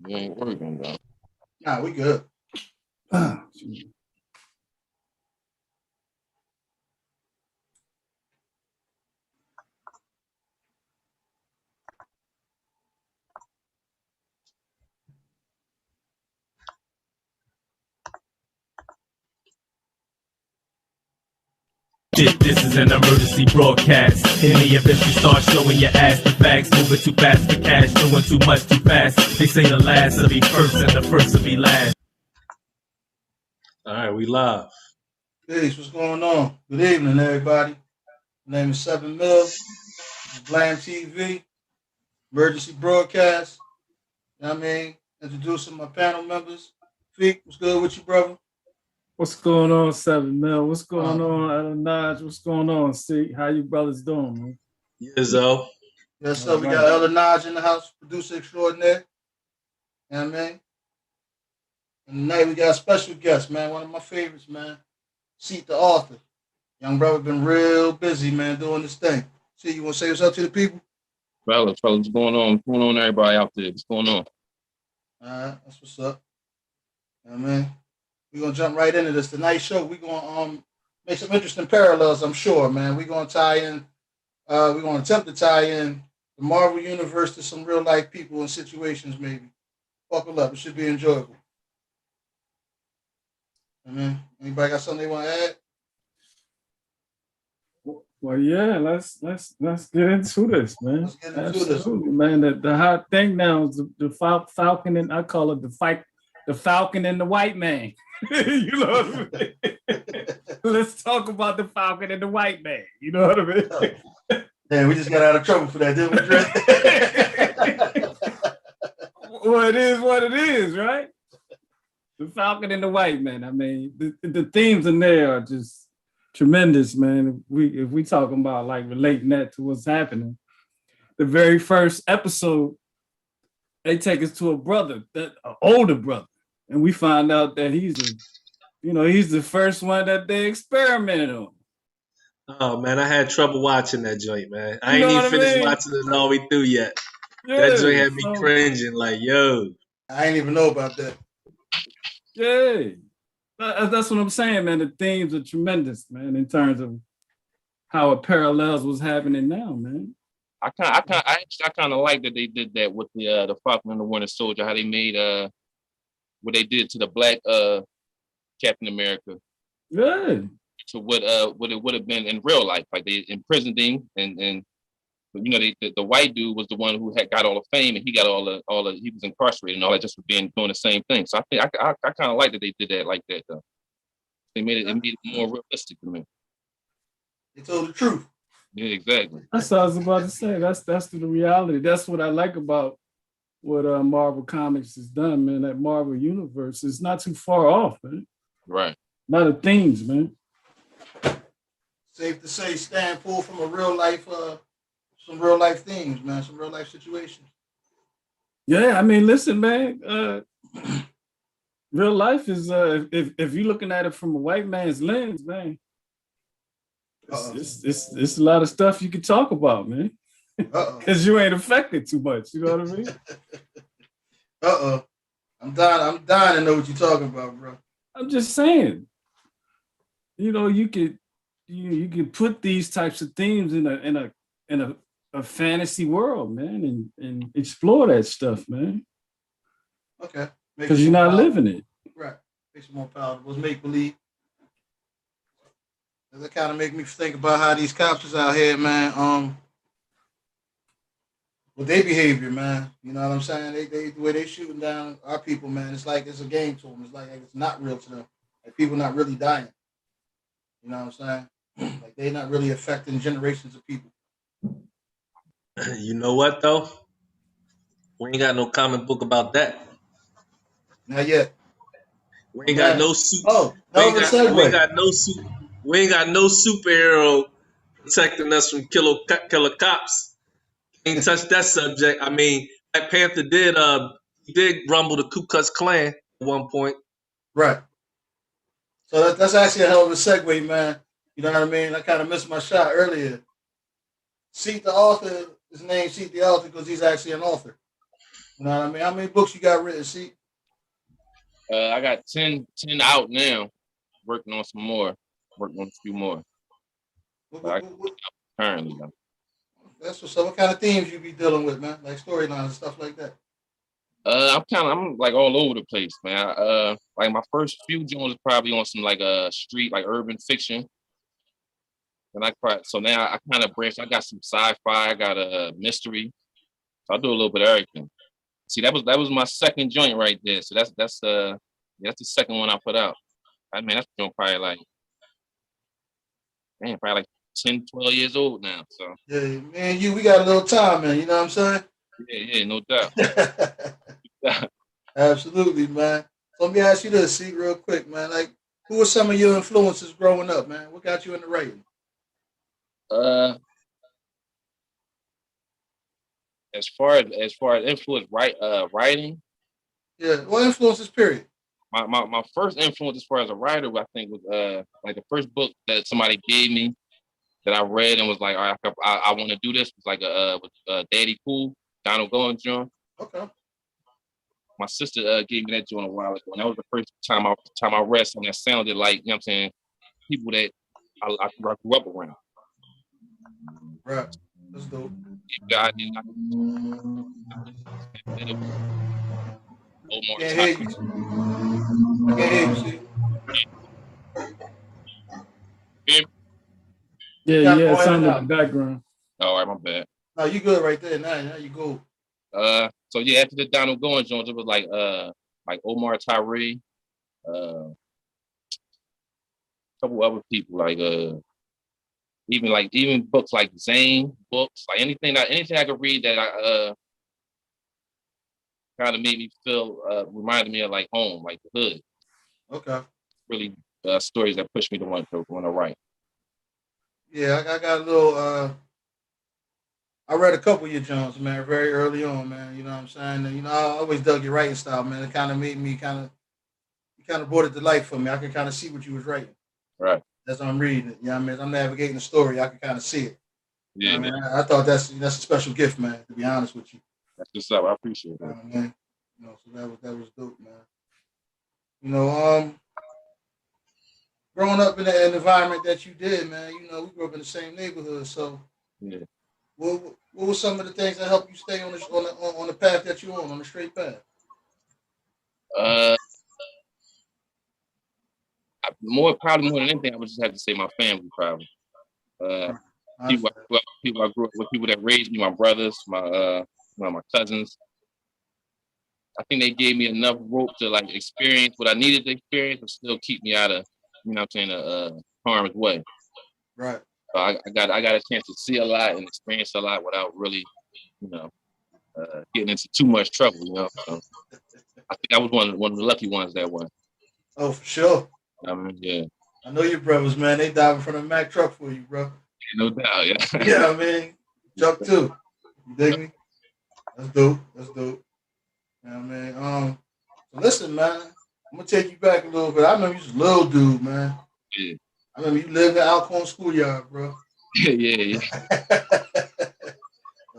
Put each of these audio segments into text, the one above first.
You ain't working, though. Nah, we good. This is an emergency broadcast. In the event you start showing your ass, the facts moving too fast for cash, doing too much too fast. They say the last will be first and the first will be last. All right, we live. Peace, what's going on? Good evening, everybody. My name is 7 Mil. This is B.L.A.M TV, emergency broadcast. You know what I mean? Introducing my panel members. Feek, what's good with you, brother? What's going on, 7 Mil? What's going on, Adonai? What's going on, C? How you brothers doing, man? Yizzo. Yes, sir. We got Elder Naj in the house, producer extraordinaire. You know what I mean? And tonight we got a special guest, man. One of my favorites, man. Ceet the Author. Young brother been real busy, man, doing this thing. See, you want to say what's up to the people? Fellas, what's going on? What's going on, everybody out there? What's going on? All right, that's what's up. You know what I mean? We're going to jump right into this. Tonight's show, we're going to make some interesting parallels, I'm sure, man. We're going to tie in, we're going to attempt to tie in the Marvel Universe to some real life people and situations, maybe. Buckle up. It should be enjoyable. Anybody got something they want to add? Well, yeah, let's get into this, man. Let's get into this, man. The hot thing now is the Falcon, and I call it the Falcon and the White Man. You know what I mean? Let's talk about the Falcon and the White Man. You know what I mean? Yeah, we just got out of trouble for that, didn't we, Dre? Well, it is what it is, right? The Falcon and the White Man. I mean, the themes in there are just tremendous, man. If we talking about like relating that to what's happening, the very first episode, they take us to a brother, an older brother, and we find out that he's the first one that they experimented on. Oh man, I had trouble watching that joint, man. I ain't even finished watching it all the way through yet. Yeah, that joint had me cringing, like, yo. I ain't even know about that. Yeah. That's what I'm saying, man. The themes are tremendous, man, in terms of how it parallels what's happening now, man. I kind of like that they did that with the Falcon and the Winter Soldier. How they made what they did to the black Captain America. Good. To what it would have been in real life, like they imprisoned him, and you know the white dude was the one who had got all the fame, and he got all the he was incarcerated and all that just for doing the same thing. So I think I kind of like that they did that like that though. They made it more realistic to me. They told the truth. Yeah, exactly. That's what I was about to say. That's the reality. That's what I like about what Marvel Comics has done, man. That Marvel universe is not too far off, man. Right. A lot of things, man. Safe to say, stand pulled from a real life, some real life things, man. Some real life situations. Yeah, I mean, listen, man. Real life is if you're looking at it from a white man's lens, man. It's a lot of stuff you can talk about, man. Because you ain't affected too much. You know what I mean? I'm dying to know what you're talking about, bro. I'm just saying. You know, you could put these types of themes in a fantasy world, man, and explore that stuff, man. Okay. Because you're not living it. Right. Makes it more palatable. It's make believe. That kind of make me think about how these cops is out here, man. With their behavior, man. You know what I'm saying? They the way they shooting down our people, man. It's like it's a game to them. It's like it's not real to them. Like people not really dying. You know what I'm saying? Like they're not really affecting generations of people. You know what though? We ain't got no comic book about that. Not yet. We ain't got no suit. Oh, we ain't got no suit. We ain't got no superhero protecting us from killer cops. Ain't touch that subject. I mean, Black Panther did rumble the Ku Klux Klan at one point. Right. So that's actually a hell of a segue, man. You know what I mean? I kind of missed my shot earlier. Ceet the Author, his name's Ceet the Author because he's actually an author. You know what I mean? How many books you got written, see? I got 10 out now. Working on some more. Working on a few more. Currently, though. That's what's up. What kind of themes you be dealing with, man? Like storylines and stuff like that. I'm like all over the place, man. Like my first few joints was probably on some like street, like urban fiction. And so now I kind of branched. I got some sci-fi, I got a mystery. So I do a little bit of everything. See, that was my second joint right there. So that's the second one I put out. I mean, that's probably like, man, probably like 10, 12 years old now. So Yeah, man, we got a little time, man. You know what I'm saying? yeah, no doubt. Absolutely, man. So let me ask you this, see, real quick, man. Like, who were some of your influences growing up, man? What got you into writing? Uh, as far as influence, writing. Yeah, what influences, period? My first influence as far as a writer, I think, was like the first book that somebody gave me that I read and was like, all right, I want to do this. Was like with Daddy Cool, Donald Goins John. Okay. My sister gave me that joint a while ago, and that was the first time I read something that sounded like, you know what I'm saying, people that I grew up around. Right. That's dope. God, Can't hear you. I can't hear you, see. Yeah, You gotta yeah, go it in and sounded in out. the background. All right, my bad. No, you good right there. Now you go. So yeah, after the Donald Goins joint, it was like Omar Tyree, a couple other people, like even books like Zane books, like anything I could read that I kind of made me feel reminded me of like home, like the hood. Okay. Really stories that push me to want to write. Yeah, I got a little. I read a couple of your Jones, man, very early on, man. You know what I'm saying? And, I always dug your writing style, man. It kind of made me you kind of brought it to life for me. I could kind of see what you was writing. Right. As I'm reading it. You know what I mean? I'm navigating the story. I can kind of see it. Yeah, I mean, I thought that's a special gift, man, to be honest with you. That's what's up. I appreciate that. Man. So that was dope, man. Growing up in the environment that you did, man, we grew up in the same neighborhood. So Yeah. what were some of the things that helped you stay on the path that you're on the straight path? Probably more than anything, I would just have to say my family, probably. People I grew up with, people that raised me, my brothers, my cousins. I think they gave me enough rope to like experience what I needed to experience, but still keep me out of, harm's way. Right. So I got a chance to see a lot and experience a lot without really, getting into too much trouble. So I think I was one of the lucky ones that way. Oh, for sure. Yeah. I know your brothers, man. They dive in front of a Mack truck for you, bro. No doubt, yeah. Yeah, I mean, jump too. You dig me? That's dope. Yeah, man. So listen, man. I'm gonna take you back a little bit. I remember you was a little dude, man. Yeah. I remember you lived in Alcorn schoolyard, bro. Yeah.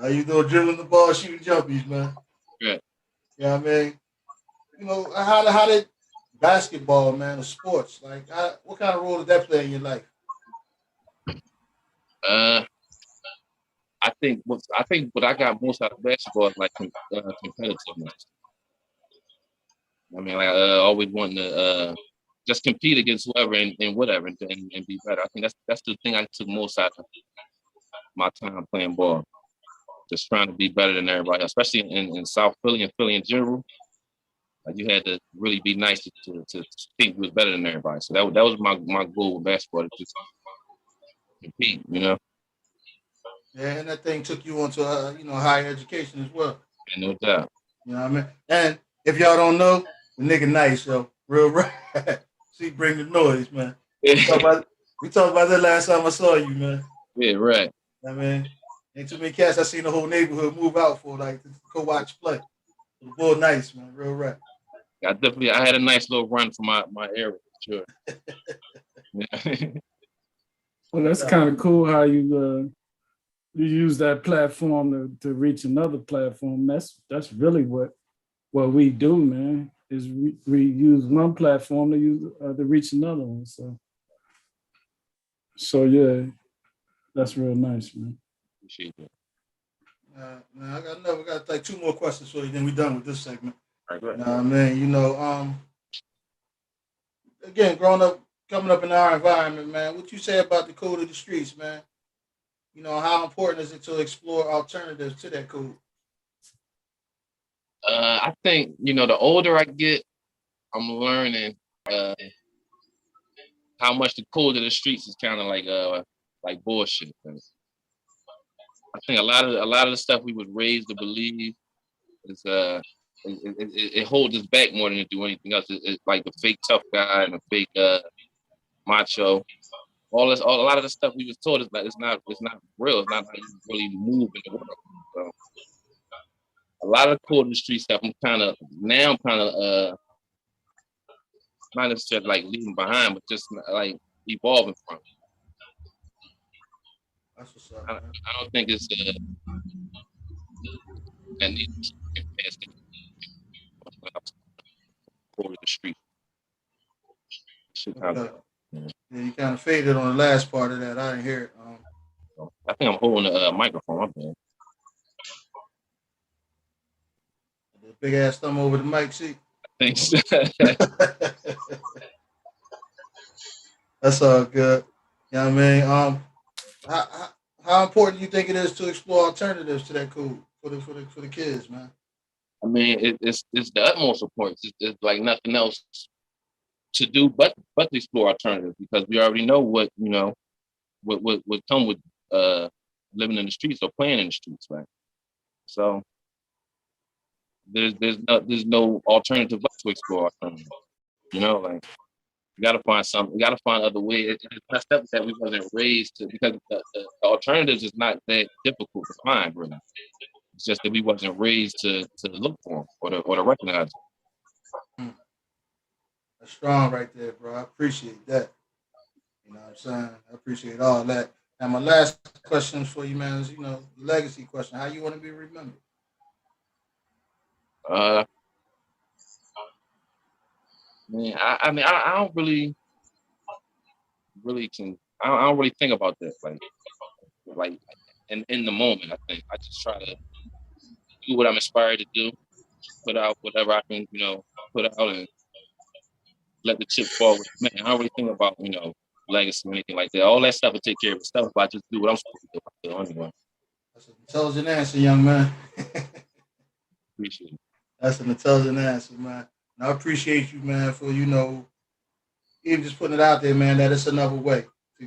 How you doing dribbling the ball, shooting jumpies, man? Yeah. Yeah, I mean, how did basketball, man, or sports, like, what kind of role did that play in your life? I think what I got most out of basketball is like competitiveness. I mean, like always wanting to just compete against whoever and whatever and be better. I think that's the thing I took most out of my time playing ball. Just trying to be better than everybody, especially in South Philly and Philly in general. Like you had to really be nice to think you was better than everybody. So that was my goal with basketball, to just compete, Yeah, and that thing took you on to higher education as well. And no doubt. You know what I mean? And if y'all don't know, the nigga nice, yo. Real right. See, bring the noise, man. We talked about that last time I saw you, man. Yeah, right. I mean, ain't too many cats I seen the whole neighborhood move out for, like, to go watch play. The bull nice, man. Real right. I had a nice little run for my area, for sure. Well, that's kind of cool how you you use that platform to reach another platform. That's really what we do, man. Is we use one platform to reach another one. So yeah, that's real nice, man. Appreciate that. Now we got like two more questions for you. Then we done with this segment. All right, go ahead. Nah, man. Again, growing up, coming up in our environment, man. What you say about the code of the streets, man? How important is it to explore alternatives to that code? I think the older I get, I'm learning how much the code of the streets is kind of like bullshit. And I think a lot of the stuff we was raised to believe is it holds us back more than it do anything else. It's like the fake tough guy and the fake macho. A lot of the stuff we was taught is like it's not real. It's not how you really move in the world. So a lot of the code of the street stuff I'm kind of not necessarily like leaving behind, but just like evolving from. That's what's up, I man. don't think it's that needs to be passed over the street. Shit, Okay. Yeah, you kind of faded on the last part of that. I didn't hear it. I think I'm holding the microphone up there. The big ass thumb over the mic seat. Thanks. That's all good. Yeah, I mean, how important do you think it is to explore alternatives to that code for the kids, man? I mean, it's the utmost importance. It's like nothing else to do but to explore alternatives because we already know what what come with living in the streets or playing in the streets, right? So there's no alternative but to explore alternatives. Like you gotta find something. You gotta find other ways. It's messed up that we wasn't raised to because the alternatives is not that difficult to find, really. It's just that we wasn't raised to look for them or to recognize them. That's strong right there, bro. I appreciate that. You know what I'm saying? I appreciate all that. Now, my last question for you, man, is the legacy question. How you want to be remembered? Man, I mean, I don't really I don't really think about that like in the moment. I think I just try to do what I'm inspired to do, put out whatever I can, put out and let the chips fall with me. Man, I don't really think about, legacy or anything like that. All that stuff will take care of itself if I just do what I'm supposed to do anyway. That's an intelligent answer, young man. Appreciate it. That's an intelligent answer, man. And I appreciate you, man, for even just putting it out there, man. That it's another way to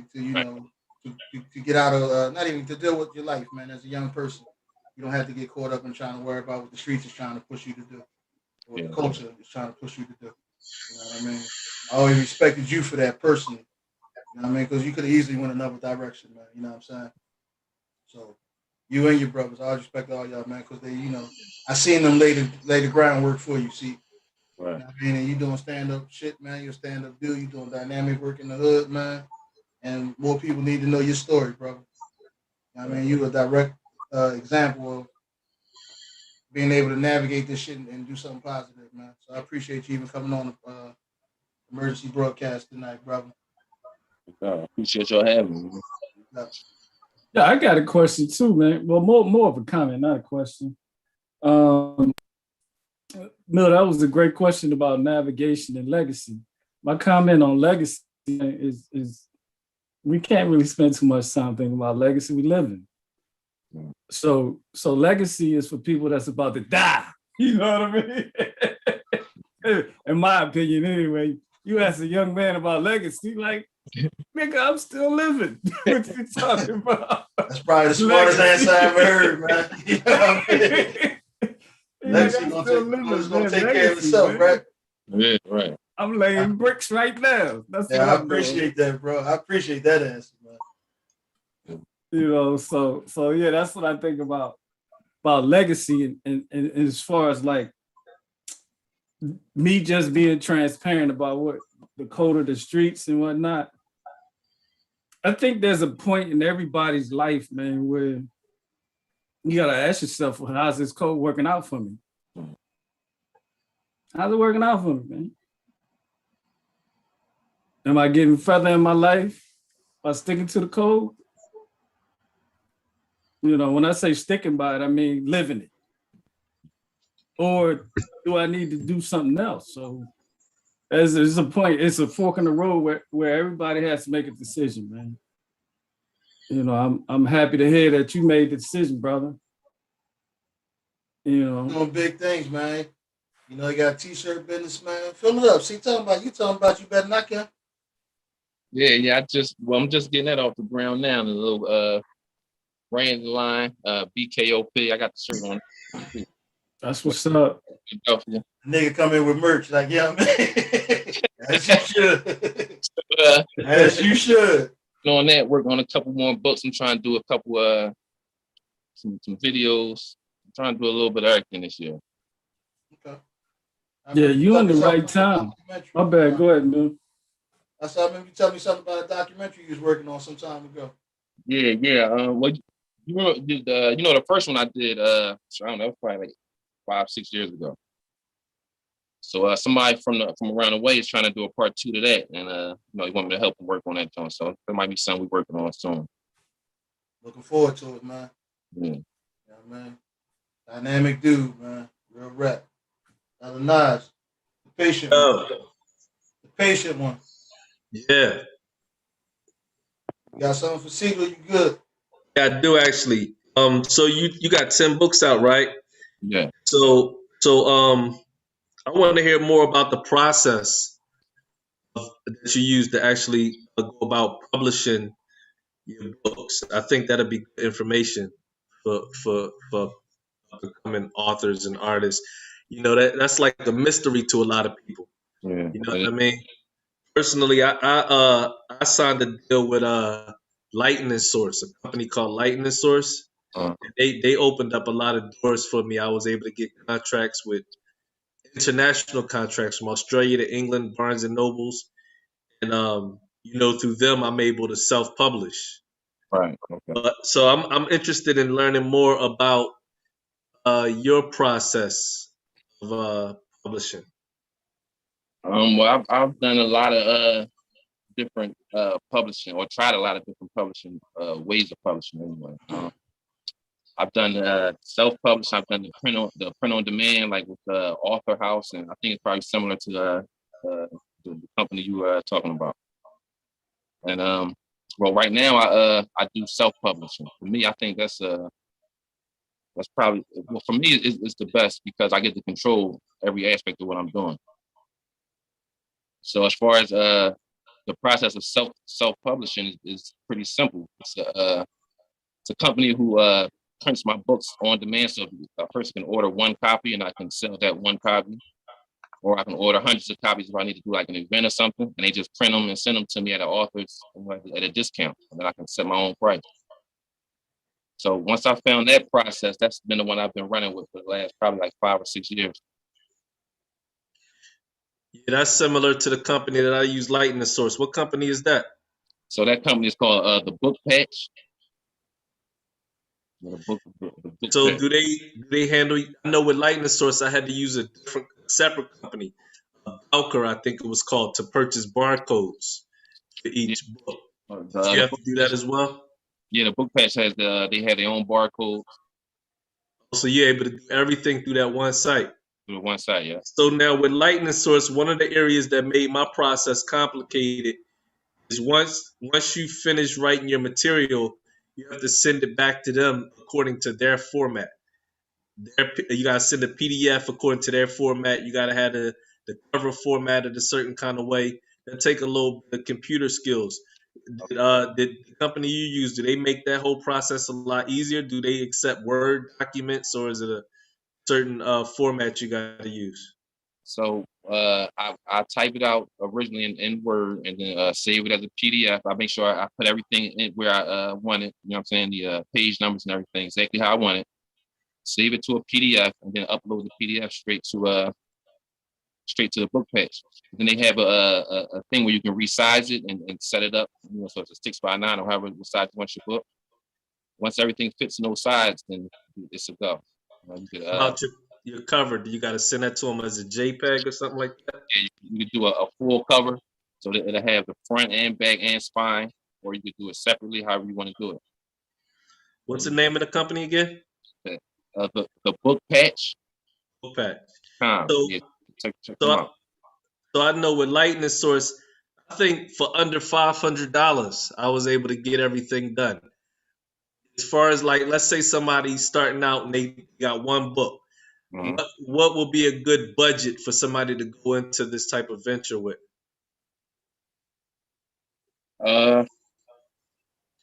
get out of not even to deal with your life, man. As a young person, you don't have to get caught up in trying to worry about what the streets is trying to push you to do, or the culture is trying to push you to do. You know what I mean? I always respected you for that personally. You know what I mean? Because you could have easily went another direction, man. You know what I'm saying? So you and your brothers, I respect all y'all, man, because they, I seen them lay the groundwork for you. See, right. You know what I mean? And you doing stand up shit, man. You're a stand up dude. You doing dynamic work in the hood, man. And more people need to know your story, brother. You know what I mean? You a direct example of being able to navigate this shit and do something positive, man. So I appreciate you even coming on the emergency broadcast tonight, brother. I appreciate y'all having me. Yeah, I got a question too, man. Well, more of a comment, not a question. Mil, that was a great question about navigation and legacy. My comment on legacy is we can't really spend too much time thinking about legacy. We live in. So legacy is for people that's about to die. You know what I mean? In my opinion, anyway. You ask a young man about legacy, like, nigga, I'm still living. What you talking about? That's probably the smartest answer I ever heard, man. You know what I mean? Legacy gonna take care of itself, man. Right? Yeah, right. I'm laying bricks right now. That's I appreciate that, bro. I appreciate that answer, man. So yeah, that's what I think about legacy and as far as like me just being transparent about what the code of the streets and whatnot. I think there's a point in everybody's life, man, where you gotta ask yourself, well, how's this code working out for me? How's it working out for me, man? Am I getting further in my life by sticking to the code? You know, when I say sticking by it, I mean living it. Or do I need to do something else? So there's a point, it's a fork in the road where everybody has to make a decision, man. You know, I'm happy to hear that you made the decision, brother. You know, Doing big things, man. You know, you got a t-shirt business, man. Fill it up. See, you talking about you better knock him. Yeah. I'm just getting that off the ground now. The little brand line, BKOP. I got the shirt on. that's what's up. Nigga come in with merch, like, yeah, man. As you should. Uh, As you should. On that, work on a couple more books. I'm trying to do a couple some videos. I'm trying to do a little bit of everything this year. Okay. Yeah, you in the right time. My bad. Go ahead, man. I saw maybe you tell me something about a documentary you was working on some time ago. Yeah. What you know, the first one I did, I don't know, probably like 5-6 years ago. So somebody from around the way is trying to do a part 2 to that, and he want me to help him work on that joint. So there might be something we're working on soon. Looking forward to it, man. Yeah, man. Dynamic dude, man. Real rap. Another Nas. The patient one. The patient one. Yeah. You got something for Siegel? You good? Yeah, I do actually. So you got 10 books out, right? Yeah. So I want to hear more about the process that you use to actually go about publishing your books. I think that'd be good information for becoming authors and artists. You know, that's like a mystery to a lot of people. Yeah. You know what I mean? Personally, I signed a deal with Lightning Source, a company called Lightning Source. They opened up a lot of doors for me. I was able to get contracts with international contracts from Australia to England, Barnes and Nobles, and through them I'm able to self-publish. Right. Okay. So I'm interested in learning more about your process of publishing. Well, I've done a lot of different publishing, or tried a lot of different publishing ways of publishing. Anyway, I've done self-publishing. I've done the print on demand, like with Author House, and I think it's probably similar to the company you were talking about. And well, right now I do self-publishing. For me, I think that's probably, well, for me it's the best because I get to control every aspect of what I'm doing. So as far as the process of self-publishing is pretty simple. It's a company who prints my books on demand, so a person can order one copy and I can sell that one copy, or I can order hundreds of copies if I need to do like an event or something, and they just print them and send them to me at an author's at a discount, and then I can set my own price. So once I found that process, that's been the one I've been running with for the last probably like 5 or 6 years. Yeah, that's similar to the company that I use, Lightning Source. What company is that? So that company is called the Book Patch. The book So patch. do they handle? I know with Lightning Source, I had to use a separate company, Belker, I think it was called, to purchase barcodes for each book. Do you have to do that as well? Yeah, the Book Patch has they have their own barcodes. So you're able to do everything through that one site. Through one site, yeah. So now with Lightning Source, one of the areas that made my process complicated is once you finish writing your material, you have to send it back to them according to their format. You gotta send a PDF according to their format. You gotta have the cover formatted a certain kind of way. That take a little bit of computer skills. Did the company you use, do they make that whole process a lot easier? Do they accept Word documents, or is it a certain format you gotta use? So I type it out originally in Word and then save it as a PDF. I make sure I put everything in where I want it. You know what I'm saying? The page numbers and everything exactly how I want it. Save it to a PDF and then upload the PDF straight to the Book Patch. Then they have a thing where you can resize it and set it up. So it's a 6x9 or however size you want your book. once everything fits in those sides, then it's a go. You could, About your cover, do you got to send that to them as a JPEG or something like that? yeah, you could do a full cover, so that it'll have the front and back and spine, or you could do it separately, however you want to do it. What's the name of the company again? The book patch. Book Patch. So, yeah, check them out. So I know with Lightning Source, I think for under $500, I was able to get everything done. As far as like, let's say somebody's starting out and they got one book. Mm-hmm. What will be a good budget for somebody to go into this type of venture with?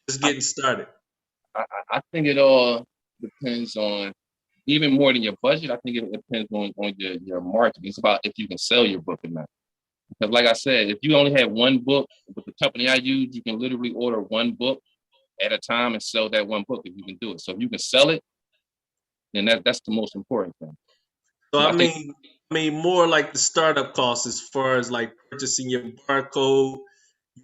Just getting started. I think it all depends on, even more than your budget. I think it depends on your marketing. It's about if you can sell your book or not. Because like I said, if you only have one book with the company I use, you can literally order one book at a time and sell that one book if you can do it. So if you can sell it, then that's the most important thing. So I mean more like the startup costs as far as like purchasing your barcode,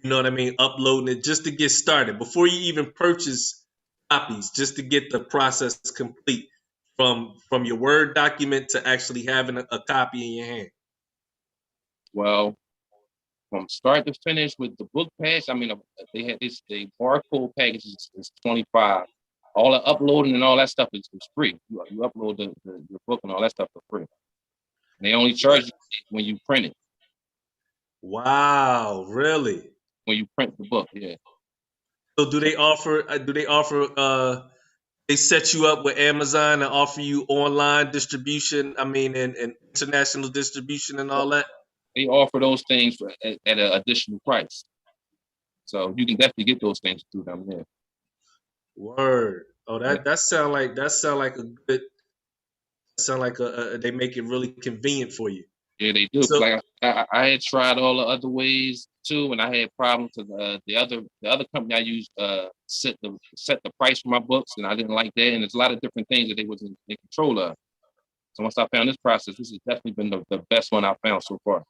you know what I mean, uploading it just to get started before you even purchase copies, just to get the process complete from your Word document to actually having a copy in your hand. Well, from start to finish with the book patch, I mean, they had the barcode package is $25. All the uploading and all that stuff is free. You upload your book and all that stuff for free. And they only charge you when you print it. Wow, really? When you print the book, yeah. So do they offer they set you up with Amazon and offer you online distribution, I mean, and international distribution and all that? They offer those things at an additional price. So you can definitely get those things through them, yeah. Word. Oh, that sound like they make it really convenient for you. Yeah, they do. So, like I had tried all the other ways too, and I had problems because the other company I used set the price for my books, and I didn't like that. And there's a lot of different things that they wasn't in control of. So once I found this process, this has definitely been the best one I found so far.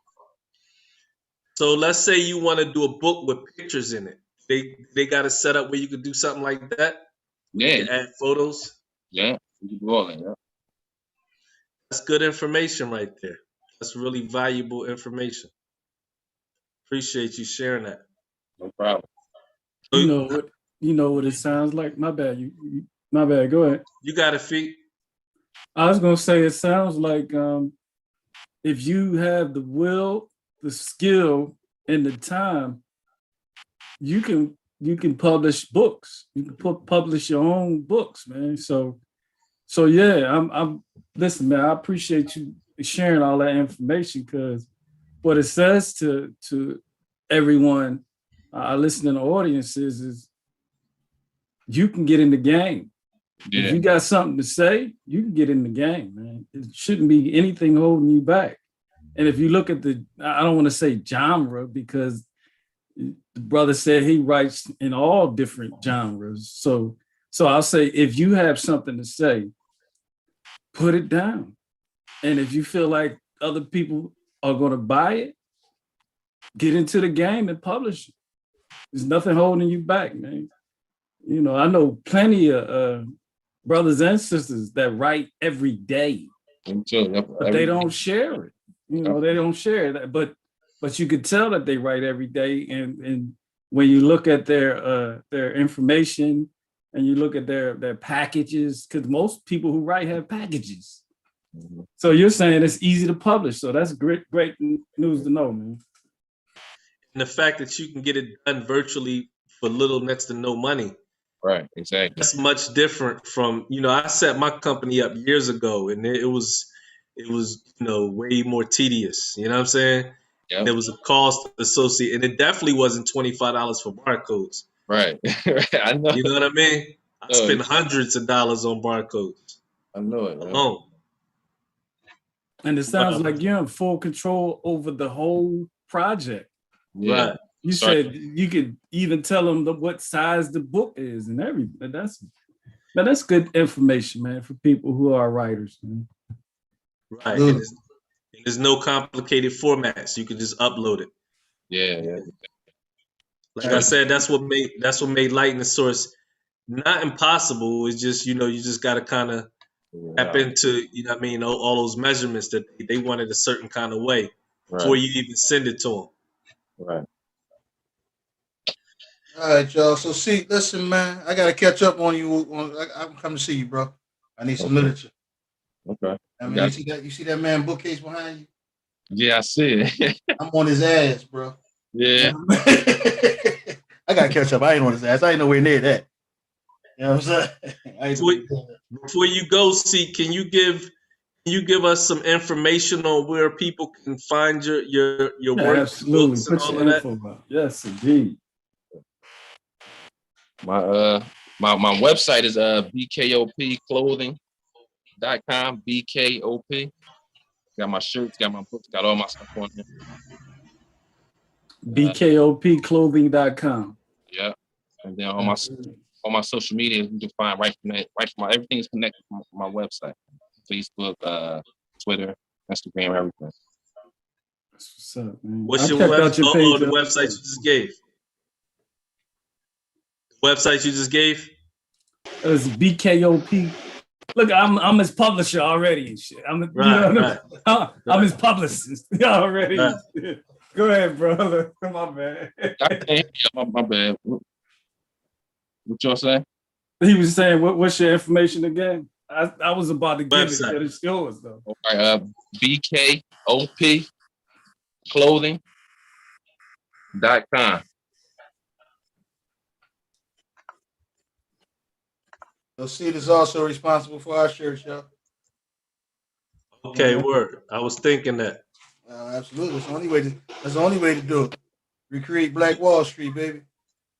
So let's say you want to do a book with pictures in it. They got a setup where you could do something like that. Yeah, you can add photos. Yeah, you can do all that. Yeah, that's good information right there. That's really valuable information. Appreciate you sharing that. No problem. You know what it sounds like. My bad. My bad. Go ahead. You got it, Feet. I was gonna say it sounds like if you have the will, the skill, and the time, you can publish books. You can publish your own books, man. So yeah, I'm listen, man. I appreciate you sharing all that information, because what it says to everyone, listening audiences, is you can get in the game. Yeah. If you got something to say, you can get in the game, man. It shouldn't be anything holding you back. And if you look at I don't want to say genre, because the brother said he writes in all different genres. So I'll say, if you have something to say, put it down. And if you feel like other people are going to buy it, get into the game and publish it. There's nothing holding you back, man. You know, I know plenty of brothers and sisters that write every day, but they don't share it. You know, they don't share that. But you could tell that they write every day. And when you look at their information and you look at their packages, because most people who write have packages. So you're saying it's easy to publish. So that's great news to know, man. And the fact that you can get it done virtually for little next to no money. Right, exactly. That's much different from, I set my company up years ago, and it was way more tedious. You know what I'm saying? Yep. There was a cost associated, and it definitely wasn't $25 for barcodes. Right. I know. You know what I mean? I spent hundreds of dollars on barcodes. I know it. Alone. And it sounds like you're in full control over the whole project. Yeah. Right. You said you could even tell them what size the book is and everything. That's good information, man, for people who are writers, man. Right. And there's no complicated formats. You can just upload it. Yeah. Like I said, that's what made Lightning Source not impossible. It's just, you just got to kind of tap into, what I mean, all those measurements that they wanted a certain kind of way before you even send it to them. Right. All right, y'all. So, see, listen, man, I gotta catch up on you. I'm coming to see you, bro. I need some literature. Okay. I mean, you see that man bookcase behind you? Yeah, I see it. I'm on his ass, bro. Yeah. I gotta catch up. I ain't on his ass. I ain't nowhere near that. You know what I'm saying? Before you go, see, can you give us some information on where people can find your work, absolutely. books, and Put all your of info out. Yes, indeed. My my website is bkopclothing.com. BKOP. Got my shirts, got my books, got all my stuff on here. bkopclothing.com. Yeah. And then all my social media you can find right from my everything is connected to my website. Facebook, Twitter, Instagram, everything. That's what's up, man. What's your website? The website you just gave. Website you just gave? It's BKOP. Look, I'm his publisher already and shit. I'm his publicist already. Right. Go ahead, brother. My bad. My bad. What y'all say? He was saying, what's your information again? I was about to give it, but it's yours though. All right, bkopclothing.com. So Ceet is also responsible for our shirts, y'all. Okay, word. I was thinking that. Absolutely. That's the only way to do it. Recreate Black Wall Street, baby.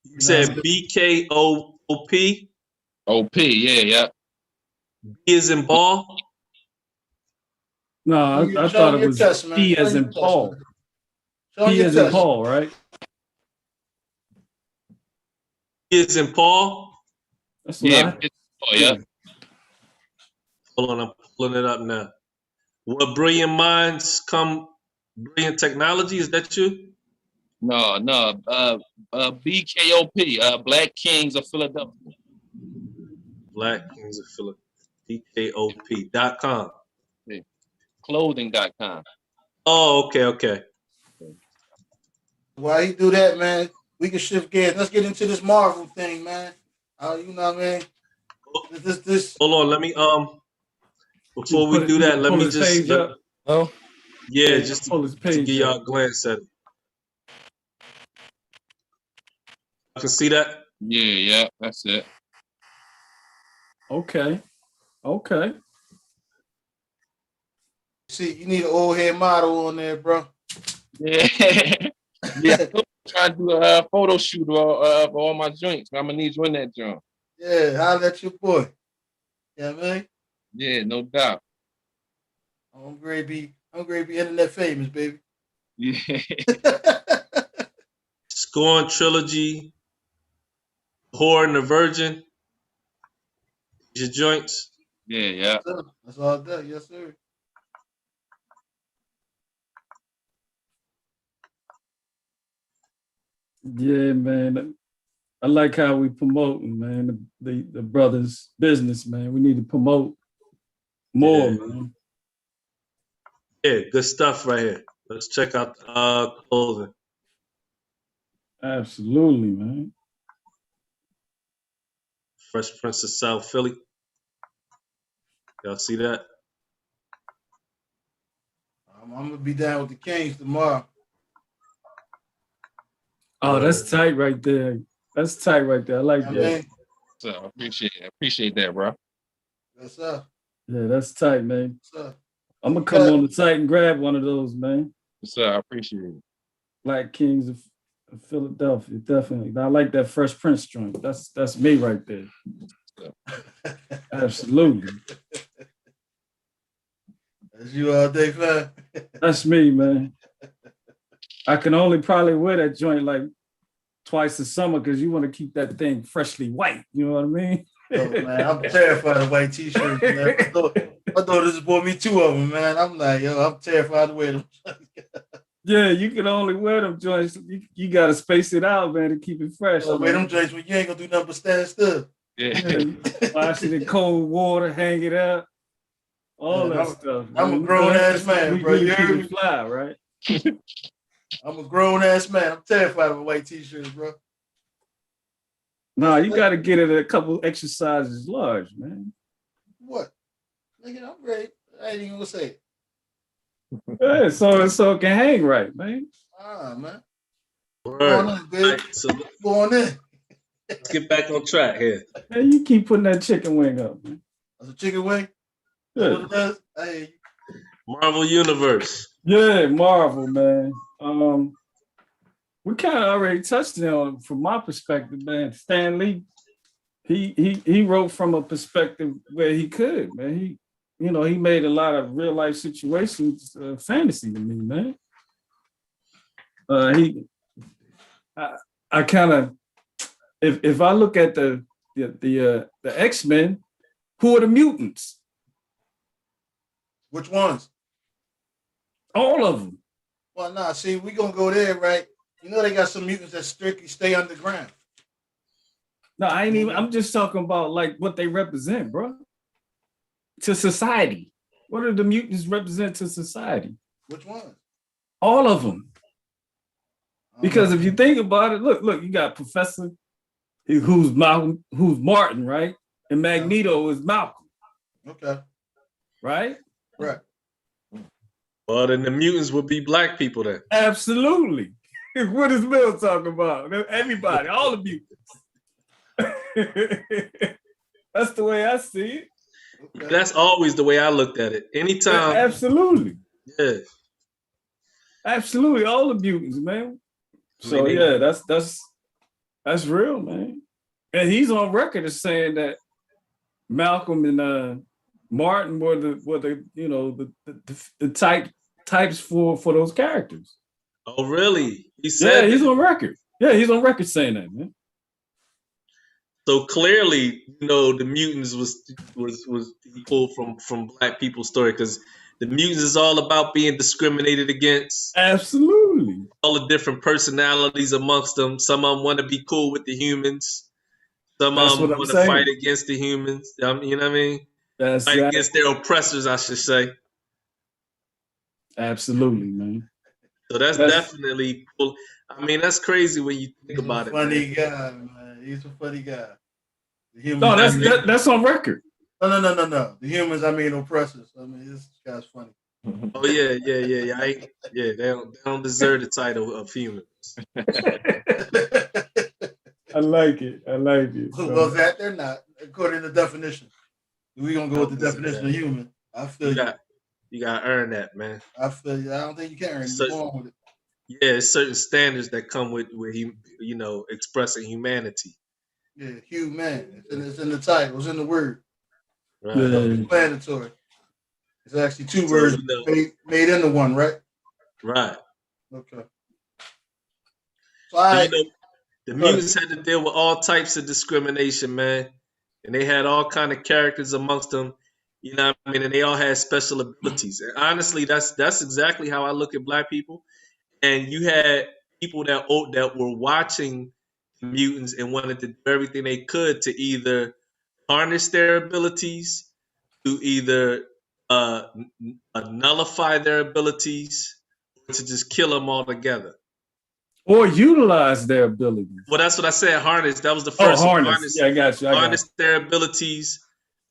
You said BKOP? OP, yeah. B as in ball? No, I thought it was P as in Paul. P as in Paul, right? P as in Paul? That's what yeah. Hold on, I'm pulling it up now. What brilliant minds come brilliant technology? Is that you? No. BKOP, Black Kings of Philadelphia. Black Kings of Philadelphia. BKOP.com. Yeah. Clothing.com. Oh, okay. While you do that, man, we can shift gears. Let's get into this Marvel thing, man. You know what I mean? This. Hold on, let me before we do that, let me just just to give y'all a glance at it. I can see that. Yeah, that's it. Okay. See, you need an old head model on there, bro. Yeah. I'm trying to do a photo shoot of all my joints. I'm gonna need you in that joint. Yeah, holla at your boy. Yeah, man. Yeah, no doubt. I'm great be internet famous, baby. Yeah. Scorn Trilogy, Whore and the Virgin. Your joints. Yeah. That's all that. Yes, sir. Yeah, man. I like how we promoting, man, the brothers' business, man. We need to promote more, man. Yeah, good stuff right here. Let's check out clothing. Absolutely, man. Fresh Prince of South Philly. Y'all see that? I'm gonna be down with the Kings tomorrow. Oh, that's tight right there. I like that. Man. So I appreciate that, bro. Yes, sir. Yeah, that's tight, man. Yes, sir. I'm gonna come on the site and grab one of those, man. Yes, sir. I appreciate it. Black Kings of Philadelphia, definitely. I like that Fresh Prince joint. That's me right there. Absolutely. That's you all day, fam. That's me, man. I can only probably wear that joint like twice a summer because you want to keep that thing freshly white. You know what I mean? Oh, man, I'm terrified of white t-shirts, man. My daughter just bought me 2 of them, man. I'm like, I'm terrified to wear them. Yeah, you can only wear them joints. You got to space it out, man, to keep it fresh. Wear them joints when you ain't gonna do nothing but stand still. Yeah. Wash it in cold water, hang it up, all that stuff. I'm man. a grown-ass man, we bro. really You keep heard it me? fly, right? I'm a grown-ass man. I'm terrified of white t-shirts, bro. No, you got to get it a couple exercises large, man. What? Nigga, I'm ready. I ain't even gonna say it. Yeah, so it can hang right, man. Man. Go Word. on in, baby. Right, so Go on in. let's get back on track here. Hey, you keep putting that chicken wing up, man. That's a chicken wing. Yeah. That's what it is. Hey, Marvel Universe. Yeah, Marvel, man. We kind of already touched on it from my perspective, man. Stan Lee, he wrote from a perspective where he could, man. He made a lot of real life situations fantasy to me, man. I kind of, if I look at the X-Men, who are the mutants? which ones? All of them. Well, nah, see, we gonna go there, right? You know they got some mutants that strictly stay underground. No, I ain't even. I'm just talking about like what they represent, bro. To society. What do the mutants represent to society? Which ones? All of them. Because if you think about it, look, you got Professor, who's Martin, right? And Magneto is Malcolm. Okay. Right? Right. Well, then the mutants would be black people then. Absolutely. What is Bill talking about? Everybody, all the mutants. That's the way I see it. Okay. That's always the way I looked at it. Anytime. Absolutely. Yeah. Absolutely. All the mutants, man. So yeah, that's real, man. And he's on record as saying that Malcolm and Martin were the types for those characters. Oh, really? He said he's that? on record. Yeah, he's on record saying that, man. So clearly, the mutants was pulled from black people's story, because the mutants is all about being discriminated against. Absolutely. All the different personalities amongst them. Some of them want to be cool with the humans. Some That's of them what I'm want to saying. fight against the humans. You know what I mean? That's Fight against their oppressors, I should say. Absolutely, man. So that's definitely cool. I mean, that's crazy when you think about it. Funny guy, man. He's a funny guy. The humans, no, that's on record. No. The humans, I mean, oppressors. I mean, this guy's funny. Oh yeah. They don't deserve the title of humans. I like it. Well, that they're not, according to the definition. We're gonna go with the definition of human. I feel you gotta earn that, man. I feel you. I don't think you can earn it. You're born with it. Yeah, it's certain standards that come with expressing humanity. Yeah, human. It's in the title. It's in the word. Right. It's explanatory. It's actually two words made into one, right? Right. Okay. So the mutants had to deal with all types of discrimination, man, and they had all kind of characters amongst them. You know what I mean? And they all had special abilities. And honestly, that's exactly how I look at black people. And you had people that were watching the mutants and wanted to do everything they could to either harness their abilities, to either nullify their abilities, or to just kill them altogether. Or utilize their abilities. Well, that's what I said. Harness. That was the first. Harness. Yeah, I got you. Harness their abilities,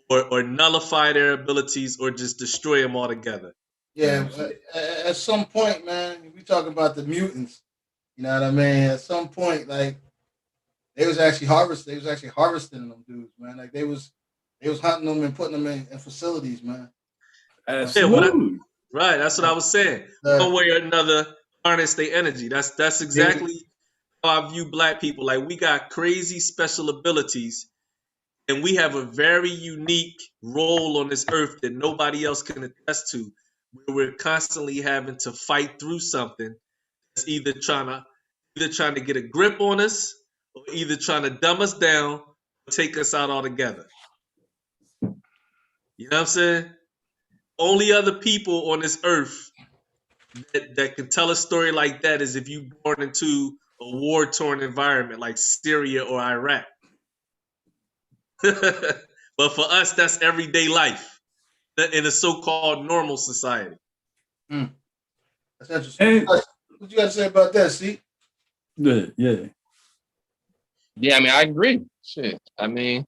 or nullify their abilities, or just destroy them altogether. Yeah, at some point, man, we talking about the mutants. You know what I mean? At some point, like they was actually harvesting them dudes, man. Like they was hunting them and putting them in facilities, man. Absolutely. Right. That's what I was saying. One way or another, harness their energy. That's exactly how I view black people. Like, we got crazy special abilities, and we have a very unique role on this earth that nobody else can attest to. We're constantly having to fight through something that's either trying to get a grip on us, or either trying to dumb us down or take us out altogether. You know what I'm saying? Only other people on this earth that can tell a story like that is if you're born into a war-torn environment like Syria or Iraq. But for us, that's everyday life in a so-called normal society. That's interesting. And What you got to say about that, see? yeah, yeah. Yeah, I mean, I agree. Shit. I mean,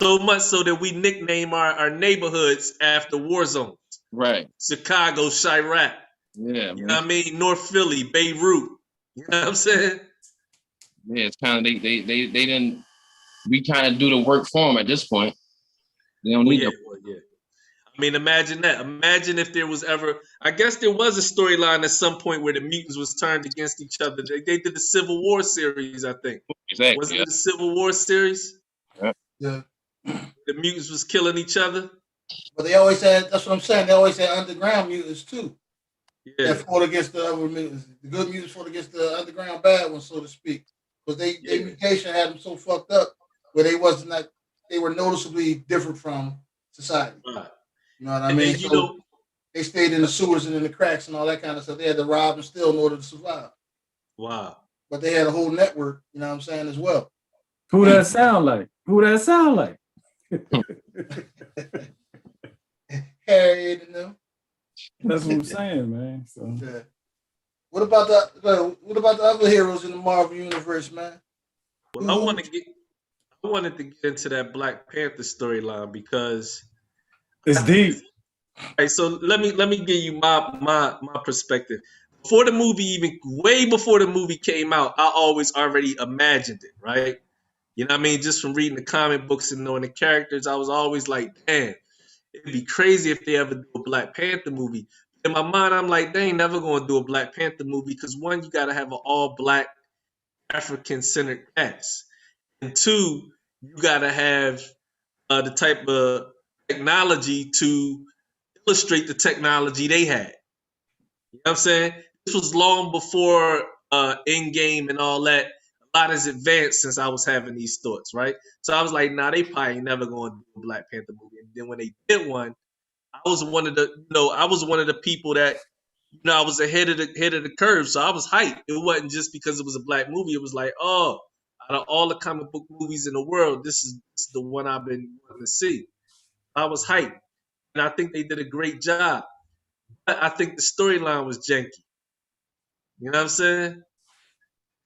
So much so that we nickname our neighborhoods after war zones. right. Chicago, Chirac. Yeah, You know man. what I mean? North Philly, Beirut. You know what I'm saying? Yeah, it's kind of they didn't. We kind of do the work for them at this point. They don't need Well, yeah. I mean, imagine that. Imagine if there was ever, I guess there was a storyline at some point where the mutants was turned against each other. They did the Civil War series, I think. exactly. Wasn't it the Civil War series? Yeah. The mutants was killing each other. But they always had, that's what I'm saying, they always had underground mutants too. Yeah. That fought against the other mutants. The good mutants fought against the underground bad ones, so to speak. Because their mutation had them so fucked up where they were noticeably different from society. Right. You know what I And mean? then, So they stayed in the sewers and in the cracks and all that kind of stuff. They had to rob and steal in order to survive. wow. But they had a whole network, you know what I'm saying, as well. Who that sound like? Who that sound like? Harriet and them. That's what I'm saying, man. So Yeah. What about the other heroes in the Marvel universe, man? Well, I wanted to get into that Black Panther storyline because it's deep. all right, so let me give you my perspective. Before the movie, way before the movie came out, I always already imagined it, right? You know what I mean? Just from reading the comic books and knowing the characters, I was always like, damn, it'd be crazy if they ever do a Black Panther movie. In my mind, I'm like, they ain't never gonna do a Black Panther movie because one, you gotta have an all black African centered cast. And two, you gotta have the type of technology to illustrate the technology they had. You know what I'm saying? This was long before Endgame and all that. A lot has advanced since I was having these thoughts, right? So I was like, nah, they probably ain't never going to do a Black Panther movie. And then when they did one, I was one of the people that, I was ahead of the curve. So I was hyped. It wasn't just because it was a black movie. It was like, oh, out of all the comic book movies in the world, this is the one I've been wanting to see. I was hyped. And I think they did a great job. But I think the storyline was janky. You know what I'm saying?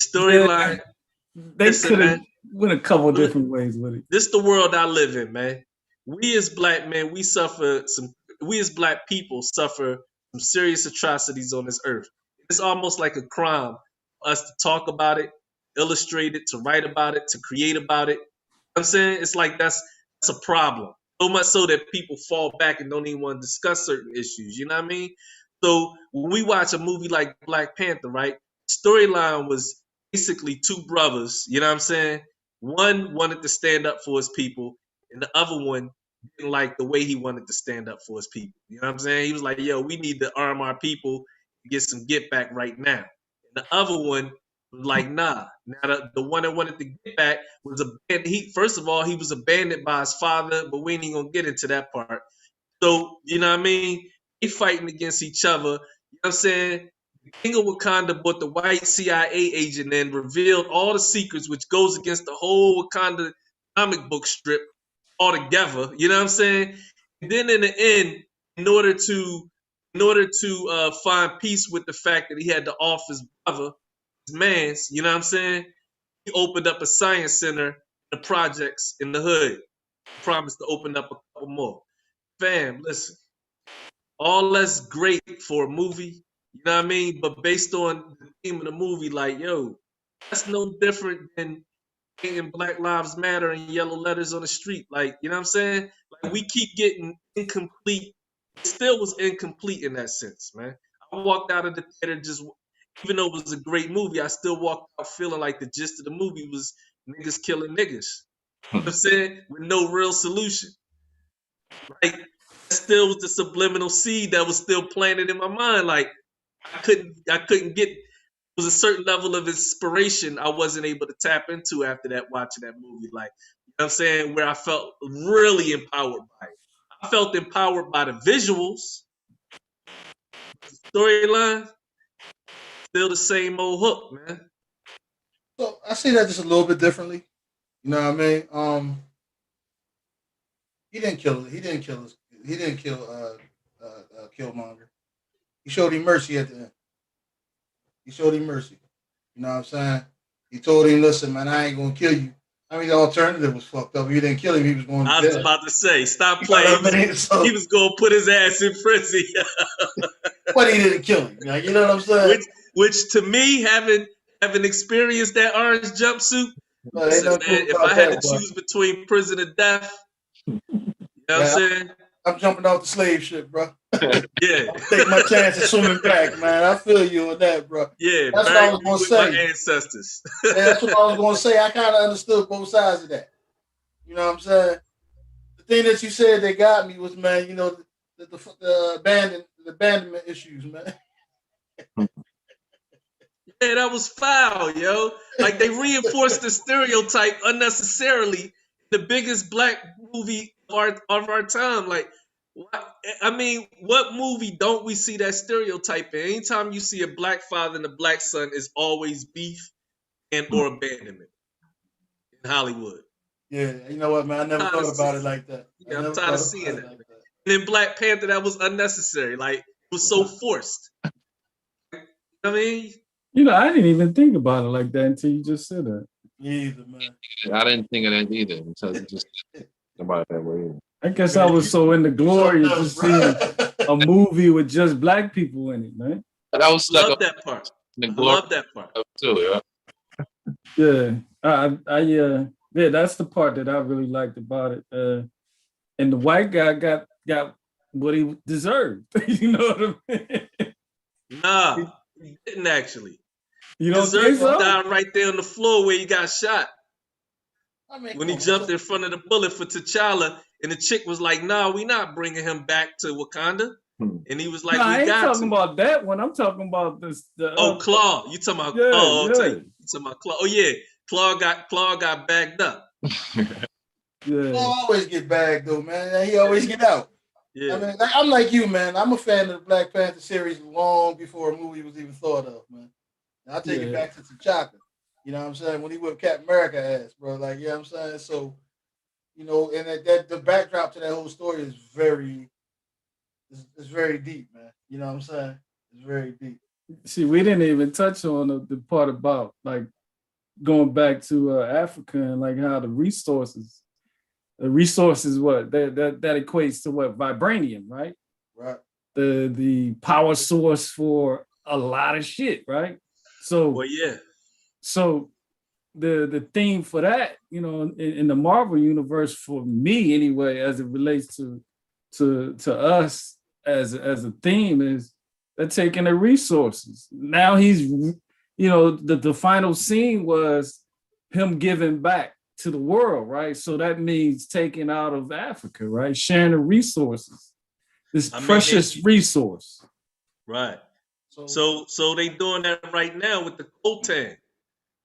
Storyline. Yeah, they could have went a couple different ways with it. This the world I live in, man. We as black men, we as black people suffer some serious atrocities on this earth. It's almost like a crime for us to talk about it, illustrate it, to write about it, to create about it. You know what I'm saying? It's like that's a problem. So much so that people fall back and don't even want to discuss certain issues. You know what I mean? So when we watch a movie like Black Panther, right? The storyline was basically two brothers, you know what I'm saying? One wanted to stand up for his people, and the other one didn't like the way he wanted to stand up for his people. You know what I'm saying? He was like, yo, we need to arm our people to get some get back right now. And the other one was like, nah. Now the one that wanted to get back was first of all, he was abandoned by his father, but we ain't even gonna get into that part. So, you know what I mean? They fighting against each other. You know what I'm saying? The King of Wakanda brought the white CIA agent in, revealed all the secrets, which goes against the whole Wakanda comic book strip altogether. You know what I'm saying? And then in the end, in order to find peace with the fact that he had to off his brother, his man's, you know what I'm saying? He opened up a science center in the projects in the hood. Promised to open up a couple more. Fam, listen, all that's great for a movie, you know what I mean? But based on the theme of the movie, like, yo, that's no different than painting Black Lives Matter in yellow letters on the street. Like, you know what I'm saying? Like, we keep getting incomplete. It still was incomplete in that sense, man. I walked out of the theater even though it was a great movie, I still walked out feeling like the gist of the movie was niggas killing niggas. You know what I'm saying? With no real solution. Like, that still was the subliminal seed that was still planted in my mind. Like, I couldn't get, was a certain level of inspiration I wasn't able to tap into after that, watching that movie. Like, you know what I'm saying? Where I felt really empowered by it. I felt empowered by the visuals. The storyline, still the same old hook, man. So I see that just a little bit differently. You know what I mean? He didn't kill. He didn't kill us. He didn't kill Killmonger. He showed him mercy at the end. He showed him mercy. You know what I'm saying? He told him, "Listen, man, I ain't gonna kill you." I mean, the alternative was fucked up. He didn't kill him. He was going to I was jail. about to say, stop You know playing. what I mean? So, He was gonna put his ass in prison. but he didn't kill him. Like, you know what I'm saying? which to me, having experienced that orange jumpsuit, But ain't listen, no man, proof if about I had to that, bro. choose between prison and death, you know what I'm saying? I'm jumping off the slave ship, bro. Yeah. Take my chance of swimming back, man. I feel you on that, bro. Yeah, That's what I bury was me gonna with say. my ancestors. Yeah, that's what I was gonna say. I kind of understood both sides of that. You know what I'm saying? The thing that you said that got me was, man, you know, the abandonment issues, man. Yeah, that was foul, yo. Like they reinforced the stereotype unnecessarily. The biggest black movie of our time. Like, I mean, what movie don't we see that stereotype in? Anytime you see a black father and a black son, it's always beef and or abandonment in Hollywood. Yeah, you know what, man? I never thought about it like that. Yeah, I'm tired of seeing it. Like that. And in Black Panther, that was unnecessary. Like, it was so forced. I mean, you know, I didn't even think about it like that until you just said that. Me either, man. I didn't think of that either until you just about that way. Either. I guess I was so in the glory of just seeing a movie with just black people in it, man. But I was stuck love that part. I love that part too. Yeah, yeah, that's the part that I really liked about it. And the white guy got what he deserved. You know what I mean? Nah, he didn't actually. You don't think so? Died right there on the floor where he got shot. I mean, when he jumped in front of the bullet for T'Challa, and the chick was like, "Nah, we not bringing him back to Wakanda." And he was like, I ain't talking to. about that one. I'm talking about this. Claw. You talking about? Yeah, oh, yeah. you talking about Claw? Oh yeah, Claw got bagged up. Yeah. Claw always get bagged though, man. He always get out. Yeah. I mean, I'm like you, man. I'm a fan of the Black Panther series long before a movie was even thought of, man. And I'll take it back to T'Chaka. You know what I'm saying? When he whipped Captain America ass, bro. Like, you know what I'm saying? So, you know, and that the backdrop to that whole story is it's very deep, man. You know what I'm saying? It's very deep. See, we didn't even touch on the part about like going back to Africa and like how the resources what that equates to what vibranium, right? Right. The power source for a lot of shit, right? So well, yeah. So the theme for that, you know, in the Marvel universe, for me anyway, as it relates to us as a theme, is they're taking the resources. Now he's, you know, the final scene was him giving back to the world, right? So that means taking out of Africa, right? Sharing the resources, this precious resource. Right. So they doing that right now with the coltan.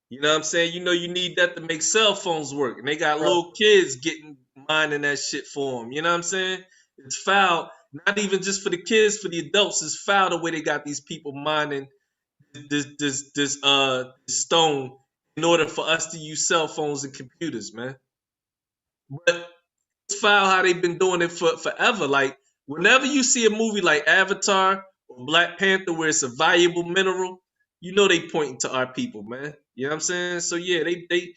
You know what I'm saying? You know, you need that to make cell phones work. And they got little kids mining that shit for them. You know what I'm saying? It's foul. Not even just for the kids, for the adults. It's foul the way they got these people mining this stone in order for us to use cell phones and computers, man. But it's foul how they've been doing it forever. Like, whenever you see a movie like Avatar or Black Panther where it's a valuable mineral, you know they pointing to our people, man. You know what I'm saying? So yeah, they you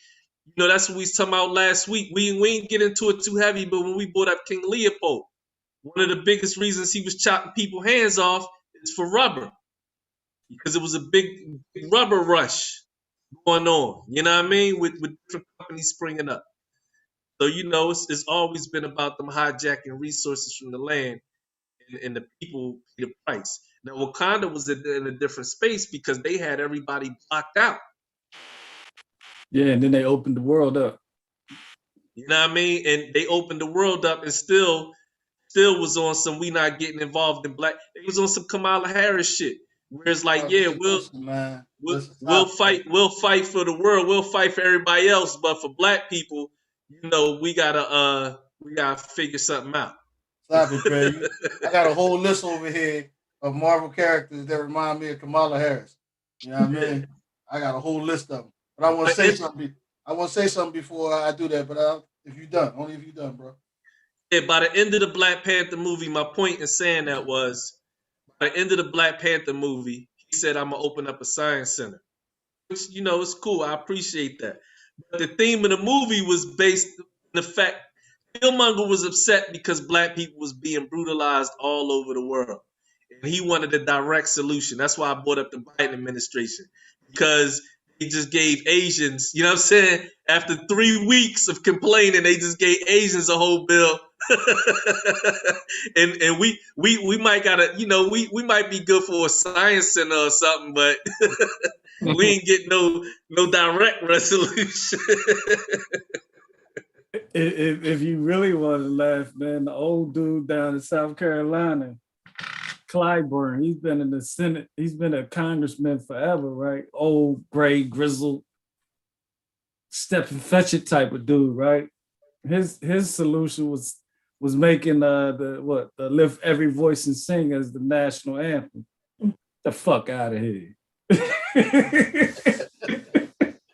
know, that's what we was talking about last week. We ain't get into it too heavy, but when we brought up King Leopold, one of the biggest reasons he was chopping people's hands off is for rubber. Because it was a big rubber rush going on. You know what I mean? With different companies springing up. So, you know, it's always been about them hijacking resources from the land and the people pay the price. Now, Wakanda was in a different space because they had everybody blocked out. Yeah, and then they opened the world up. You know what I mean? And they opened the world up and still was on some we not getting involved in black. It was on some Kamala Harris shit. Where it's like, yeah, we'll fight for the world, we'll fight for everybody else, but for black people, you know, we gotta figure something out. Stop it, baby. I got a whole list over here of Marvel characters that remind me of Kamala Harris. You know what I mean? I got a whole list of them. But I want to say something. I want to say something before I do that. But if you done, only if you done, bro. Yeah, by the end of the Black Panther movie, my point in saying that was by the end of the Black Panther movie, he said, I'm gonna open up a science center. Which, it's cool. I appreciate that. But the theme of the movie was based on the fact Killmonger was upset because black people was being brutalized all over the world. And he wanted a direct solution. That's why I brought up the Biden administration. Because they just gave Asians, you know what I'm saying? After 3 weeks of complaining, they just gave Asians a whole bill. and we might gotta, we might be good for a science center or something, but we ain't get no direct resolution. If you really want to laugh, man, the old dude down in South Carolina, Clyburn, he's been in the Senate. He's been a congressman forever, right? Old, gray, grizzled, step and fetch it type of dude, right? His solution was making the lift every voice and sing as the national anthem. The fuck out of here.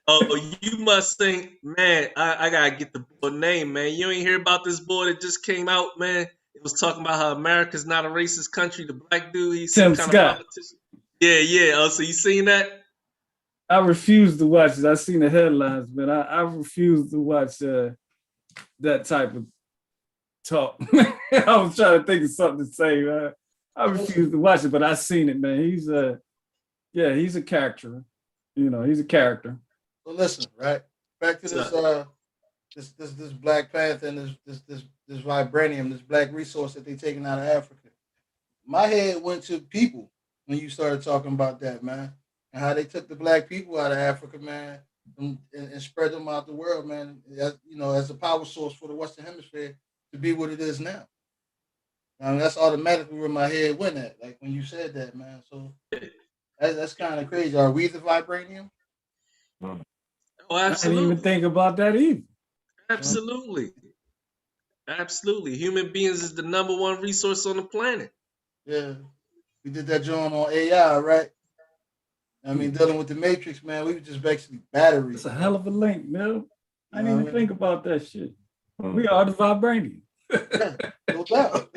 Oh, you must think, man, I gotta get the boy name, man. You ain't hear about this boy that just came out, man? It was talking about how America's not a racist country. The black dude, he's Tim some kind Scott. of politician. Yeah. Oh, so you seen that? I refuse to watch it. I seen the headlines, man. I refuse to watch that type of talk. I was trying to think of something to say, man. I refuse to watch it, but I seen it, man. He's a character. He's a character. So listen, right? Back to this Black Panther and this vibranium, this black resource that they taking out of Africa. My head went to people when you started talking about that, man, and how they took the black people out of Africa, man, and spread them out the world, man. As a power source for the Western Hemisphere to be what it is now. I mean, that's automatically where my head went at, like when you said that, man. So that's kind of crazy. Are we the vibranium? Oh, I didn't even think about that either. Absolutely. Human beings is the number one resource on the planet. Yeah. We did that joint on AI, right? I mean, dealing with the Matrix, man, we were just basically batteries. It's a hell of a link, man. I didn't even think about that shit. We are the vibranium. Yeah, no doubt.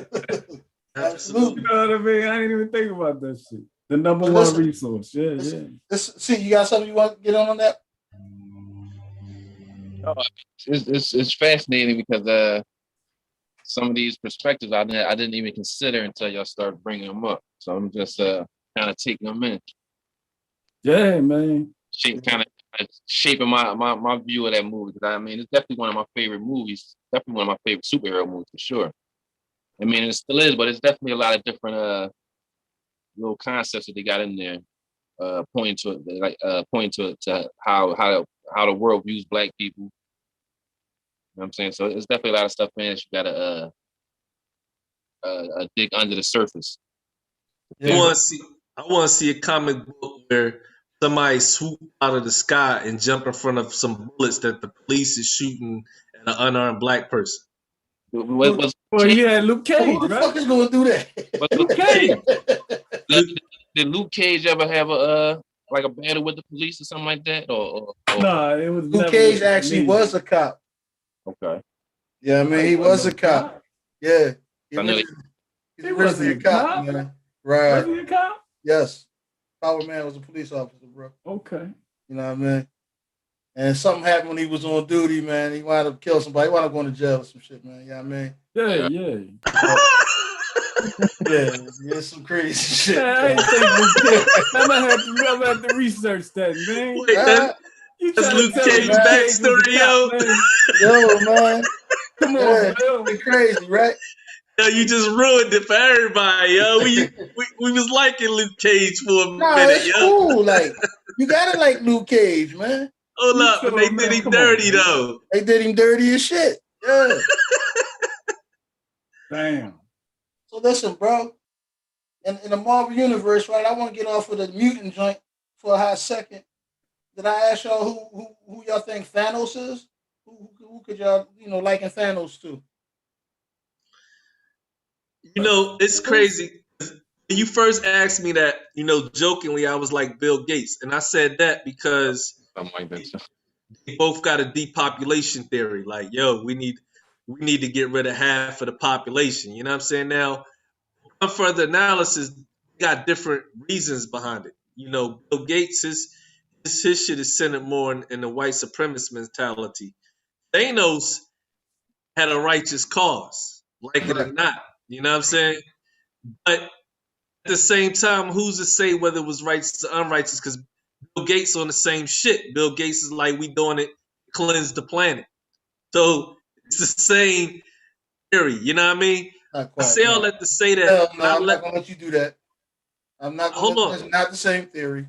Absolutely. You know what I mean? I didn't even think about that shit. The number one resource. Yeah. See, you got something you want to get on that? It's fascinating because some of these perspectives I didn't even consider until y'all started bringing them up. So I'm just kind of taking them in. Yeah, man. Kind of shaping my view of that movie. Because I mean, it's definitely one of my favorite movies. Definitely one of my favorite superhero movies for sure. I mean, it still is, but it's definitely a lot of different little concepts that they got in there, pointing to how the world views black people. You know what I'm saying? So it's definitely a lot of stuff in that you gotta dig under the surface. Yeah. I want to see a comic book where somebody swoop out of the sky and jump in front of some bullets that the police is shooting at an unarmed black person. Luke Cage, who the fuck is going to do that? Luke Cage. Did Luke Cage ever have a battle with the police or something like that? Or no, it was Luke Cage actually was a cop. Okay. Yeah, I mean, he was a cop. Yeah. He's originally a cop, man. Right. Was he a cop? Yes. Power Man was a police officer, bro. Okay. You know what I mean? And something happened when he was on duty, man. He wound up killing somebody. He wound up going to jail or some shit, man. You know what I mean? Yeah. Yeah, some crazy shit. Man, I ain't think I'm gonna have to research that, man. Wait, that's Luke Cage's backstory, yo. Yo, man. Come on, it's crazy, right? Yo, you just ruined it for everybody, yo. We was liking Luke Cage for a minute, it's cool. Like, you gotta like Luke Cage, man. Hold up, but they did him dirty though. They did him dirty as shit. Yeah. Damn. So listen, bro. In the Marvel universe, right? I want to get off of the mutant joint for a hot second. Did I ask y'all who y'all think Thanos is? Who could y'all liken Thanos to? It's crazy. When you first asked me that, jokingly, I was like Bill Gates, and I said that because Something like that. So, They both got a depopulation theory. Like, yo, we need to get rid of half of the population. You know what I'm saying? Now, on further analysis, got different reasons behind it. You know, Bill Gates, his shit is centered more in the white supremacist mentality. Thanos had a righteous cause, like it or not. You know what I'm saying? But at the same time, who's to say whether it was righteous or unrighteous? Because Bill Gates on the same shit. Bill Gates is like, we doing it to cleanse the planet. So it's the same theory. You know what I mean? Not I quite. say all No. that to say that. Hell no, I'm not gonna let you do that. I'm not gonna. Hold on. It's not the same theory.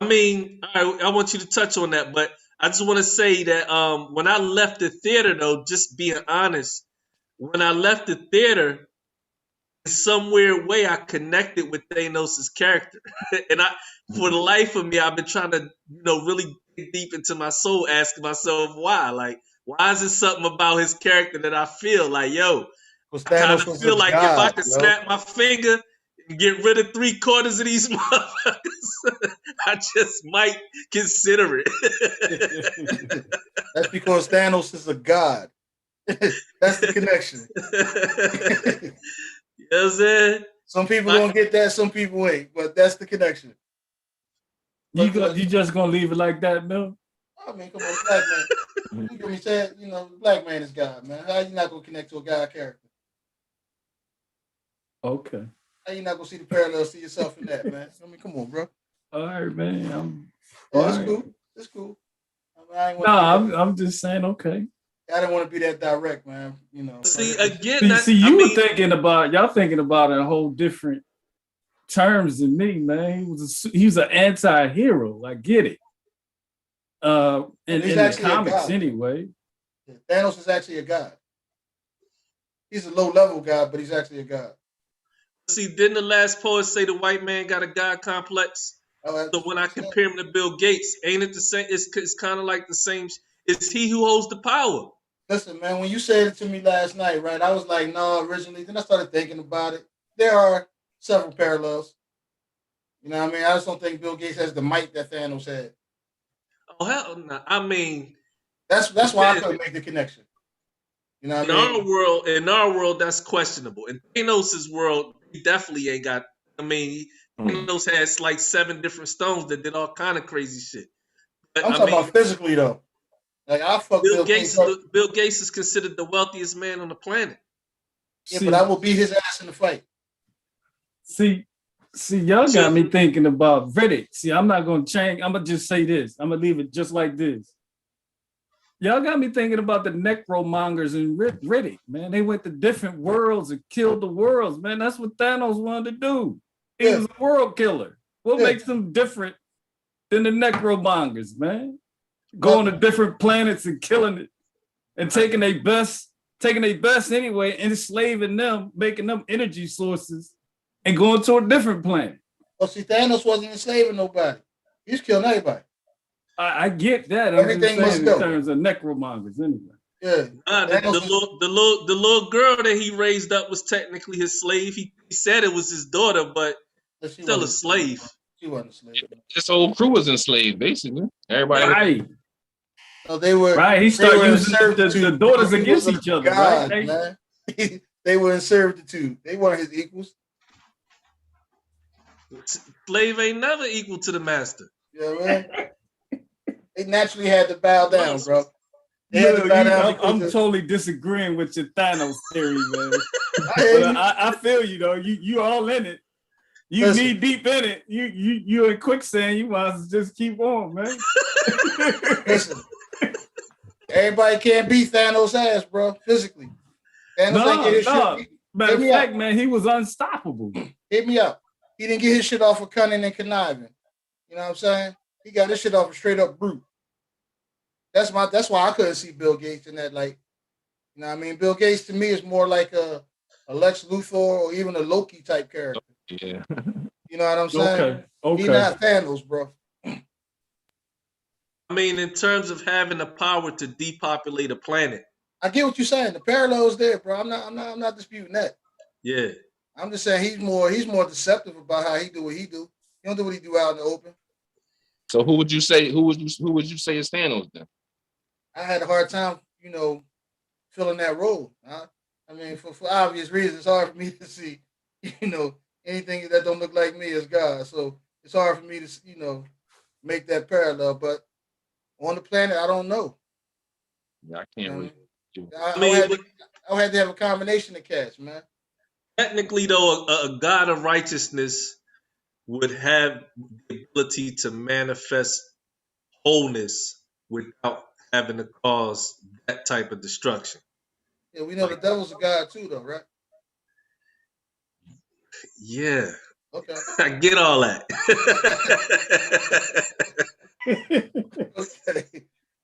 I mean, I want you to touch on that, but I just want to say that when I left the theater, though, just being honest, when I left the theater, in some weird way, I connected with Thanos' character, and for the life of me, I've been trying to, really dig deep into my soul, asking myself why. Like, why is it something about his character that I feel like, yo, I kind of feel like if I could snap my finger and get rid of 3/4 of these motherfuckers, I just might consider it. That's because Thanos is a god. That's the connection. You know what I'm saying? Some people gonna get that, some people ain't, but that's the connection. You just gonna leave it like that, Mel? I mean, come on, black man. You me say, black man is God, man. How you not gonna connect to a God character? Okay. How you not gonna see the parallels to yourself in that, man? I mean, come on, bro. All right, man. It's cool. It's cool. I'm just saying, okay. I didn't want to be that direct, man. See, again, y'all thinking about it in a whole different terms than me, man. He was an anti-hero. I get it. In the comics, anyway. Thanos is actually a god. He's a low-level god, but he's actually a god. See, didn't the last poet say the white man got a god complex? So when I compare him to Bill Gates, ain't it the same? It's kind of like the same. It's he who holds the power. Listen, man, when you said it to me last night, right, I was like, no, originally. Then I started thinking about it. There are several parallels. You know what I mean? I just don't think Bill Gates has the might that Thanos had. Oh, hell no. I mean... That's why I couldn't make the connection. You know what I mean? In our world, that's questionable. In Thanos' world, he definitely ain't got... I mean, Thanos has like 7 different stones that did all kind of crazy shit. But, I'm talking about physically, though. Like, I fuck Bill Gates up. Bill Gates is considered the wealthiest man on the planet. Yeah, but I will beat his ass in the fight. See, y'all got me thinking about Riddick. See, I'm not going to change. I'm going to just say this. I'm going to leave it just like this. Y'all got me thinking about the necromongers in Riddick, man. They went to different worlds and killed the worlds, man. That's what Thanos wanted to do. He was a world killer. What makes them different than the necromongers, man? Going to different planets and killing it and taking their best anyway, enslaving them, making them energy sources and going to a different planet. Well, see, Thanos wasn't enslaving nobody. He's killing everybody. I get that. Everything must go. In terms of necromongers, anyway. Yeah. The little girl that he raised up was technically his slave. He said it was his daughter, but still a slave. She wasn't a slave. This whole crew was enslaved, basically. Everybody. Right. So they were right. He started using the daughters against each other. God, right? Man. They were in servitude. They weren't his equals. Slave ain't never equal to the master. Yeah, man. They naturally had to bow down, bro. I'm totally disagreeing with your Thanos theory, man. I feel you though. You all in it. You knee deep in it. You in quicksand. You might as well just keep on, man. Listen, everybody can't beat Thanos' ass, bro. Physically, Thanos Matter of fact, man, he was unstoppable. Hit me up. He didn't get his shit off of cunning and conniving. You know what I'm saying? He got his shit off of straight up brute. That's why I couldn't see Bill Gates in that light. You know what I mean? Bill Gates to me is more like a Lex Luthor or even a Loki type character. Yeah. You know what I'm saying? Okay. He's not Thanos, bro. I mean, in terms of having the power to depopulate a planet. I get what you're saying. The parallel's there, bro. I'm not disputing that. Yeah. I'm just saying he's more deceptive about how he do what he do. He don't do what he do out in the open. So who would you say? Who would you say is Thanos then? I had a hard time, filling that role. I mean, for obvious reasons, it's hard for me to see, you know, anything that don't look like me as God. So it's hard for me to, make that parallel. But on the planet, I don't know. Yeah, I You can't know what I really. mean? Do I I would mean, have to, I would have to have a combination of cats, man. technically, though, a God of righteousness would have the ability to manifest wholeness without having to cause that type of destruction. Yeah, we know the Like, devil's a god too, though, right? yeah, Okay. I get all that. Okay.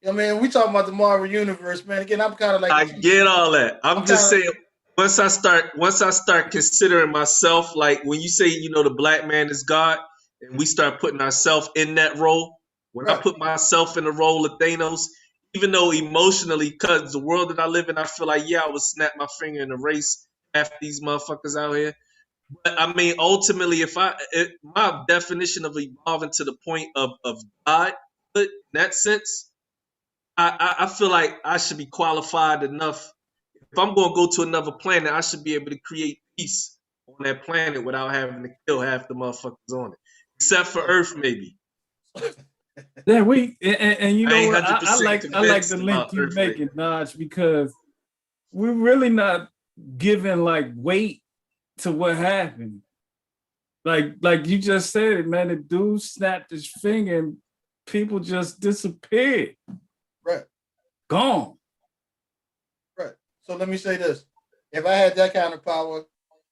I mean, we talking about the Marvel universe, man. Again, I'm kind of like a I get all that. I'm I'm just kind of saying. Once I start considering myself, like when you say, the black man is God, and we start putting ourselves in that role. When I right. put myself in the role of Thanos, even though emotionally, cause the world that I live in, I feel like I would snap my finger and erase half these motherfuckers out here. But I mean, ultimately, my definition of evolving to the point of God, in that sense, I feel like I should be qualified enough. If I'm going to go to another planet, I should be able to create peace on that planet without having to kill half the motherfuckers on it, except for So, Earth, maybe. Yeah, and you I know ain't what? 100% I like the convinced link about you Earth right making, Notch, because we're really not giving like weight to what happened. Like you just said it, man. The dude snapped his finger and people just disappeared, right, gone. right. So let me say this: if I had that kind of power,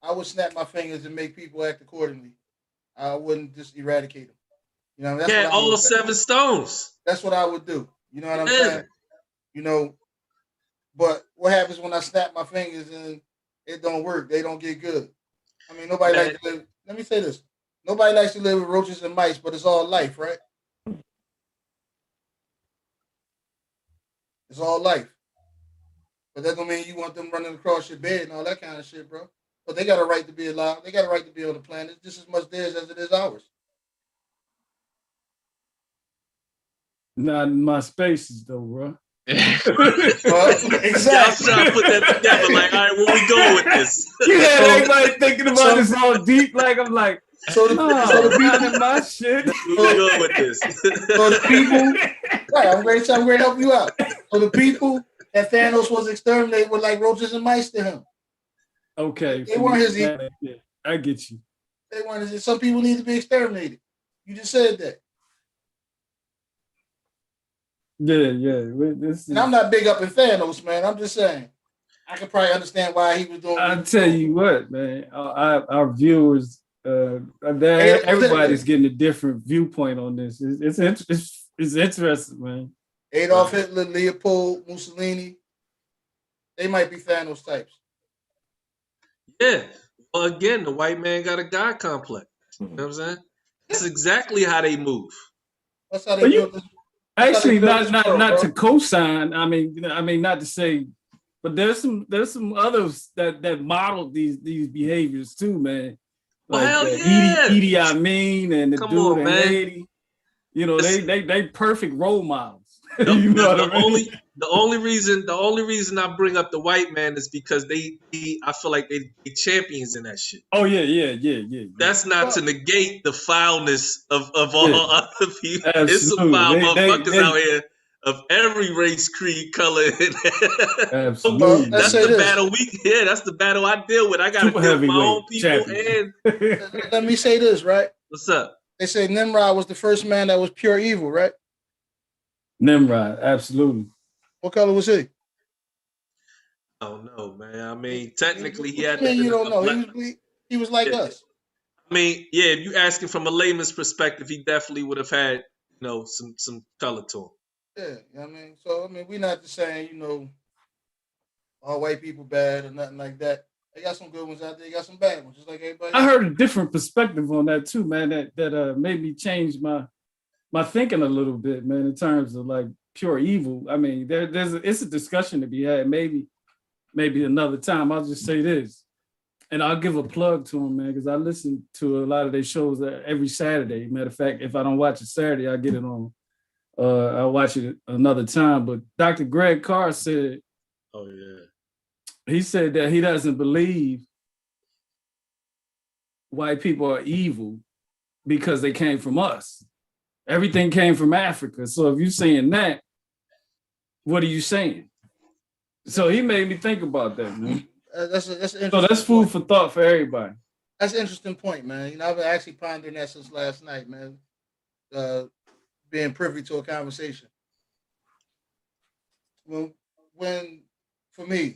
I would snap my fingers and make people act accordingly. I wouldn't just eradicate them. That's what Yeah, I all would. 7 stones. That's what I would do. You know what I'm Yeah. saying? You know, but what happens when I snap my fingers and it don't work? They don't get good. I mean, nobody Man, likes to live. Let me say this: nobody likes to live with roaches and mice, but it's all life, right? It's all life. But that don't mean you want them running across your bed and all that kind of shit, bro. But they got a right to be alive. They got a right to be on the planet. It's just as much theirs as it is ours. Not in my spaces though, bro. Well, y'all exactly. trying to put that together. Like, all right, where we going with this? You had So- everybody thinking about so- this all deep. Like I'm like, So the, no, so the not people, in my shit. Where we going with this? so the people, right? I'm ready to help you out. So the people that Thanos was exterminated were like roaches and mice to him. Okay, They weren't his. yeah, I get you. They weren't his. Some people need to be exterminated. You just said that. Yeah. This And is, I'm not big up in Thanos, man. I'm just saying. I can probably understand why he was doing. What he I was tell doing. you what, man. Our viewers, everybody's getting a different viewpoint on this. It's interesting, man. Adolf Hitler, Leopold, Mussolini, they might be Thanos types. Yeah. Well, again, the white man got a God complex. You know what I'm saying? That's exactly how they move. That's how they But you- built this. That's how they Actually, built this world, not bro. to co-sign. I mean, not to say, but there's some others that modeled these behaviors too, man. Well, Like hell yeah. Edie Amin and the Come dude on, in man. Haiti. You know, they perfect role models. The, You know the what I mean? only reason I bring up the white man is because I feel like they champions in that shit. Oh yeah. That's not to negate the foulness of all Yeah. other people. Absolutely. It's some foul motherfuckers they- out here of every race, creed, color. Absolutely. Let's That's say the this. battle that's the battle I deal with. I got to Super deal with my own heavyweight people. champion. And Let me say this, right? what's up? They say Nimrod was the first man that was pure evil, right? Nimrod, absolutely. What color was he? I don't know, man. I mean, technically, he What had you to mean been you don't a know? black. He was like Yeah. us. I mean, yeah. If you asking from a layman's perspective, he definitely would have had, some color to him. Yeah, you know what I mean. So I mean, we're not just saying, all white people bad or nothing like that. They got some good ones out there. They got some bad ones, just like everybody I else. heard a different perspective on that too, man. That made me change my thinking a little bit, man, in terms of like pure evil. I mean, it's a discussion to be had. Maybe another time. I'll just say this: And I'll give a plug to him, man, because I listen to a lot of their shows every Saturday. Matter of fact, if I don't watch it Saturday, I get it on. I'll watch it another time. But Dr. Greg Carr said, oh yeah, he said that he doesn't believe white people are evil because they came from us. Everything came from Africa. So if you're saying that, what are you saying? So he made me think about that, man. That's an interesting So that's food for thought for everybody. That's an interesting point, man. You know, I've been actually pondering that since last night, man. Being privy to a conversation. When for me,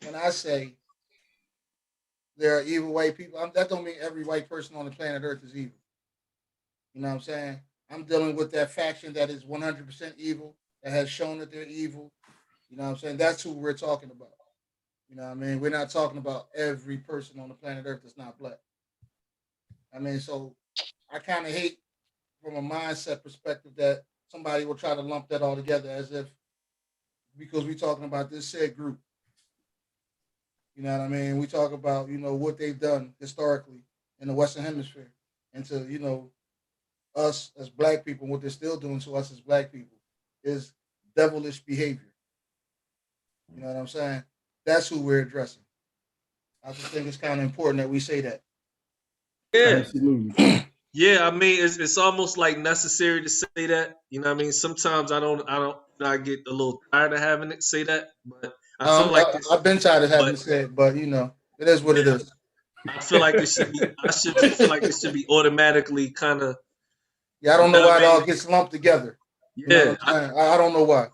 when I say there are evil white people, that don't mean every white person on the planet Earth is evil. You know what I'm saying? I'm dealing with that faction that is 100% evil, that has shown that they're evil. You know what I'm saying? That's who we're talking about. You know what I mean? We're not talking about every person on the planet Earth that's not black. I mean, so I kind of hate from a mindset perspective that somebody will try to lump that all together as if because we're talking about this said group. You know what I mean? We talk about, you know, what they've done historically in the Western Hemisphere and to, you know, us as black people, what they're still doing to us as black people is devilish behavior. You know what I'm saying? That's who we're addressing. I just think it's kind of important that we say that. yeah. Absolutely. Yeah, I mean, it's almost like necessary to say that. You know what I mean? Sometimes I get a little tired of having it say that, but I feel like I've been tired of having but to say it, but you know, it is what it is. I feel like it should be. I should feel like it should be automatically kind of. Yeah, I don't know why it all gets lumped together. You know Yeah, what I'm saying? I don't know why.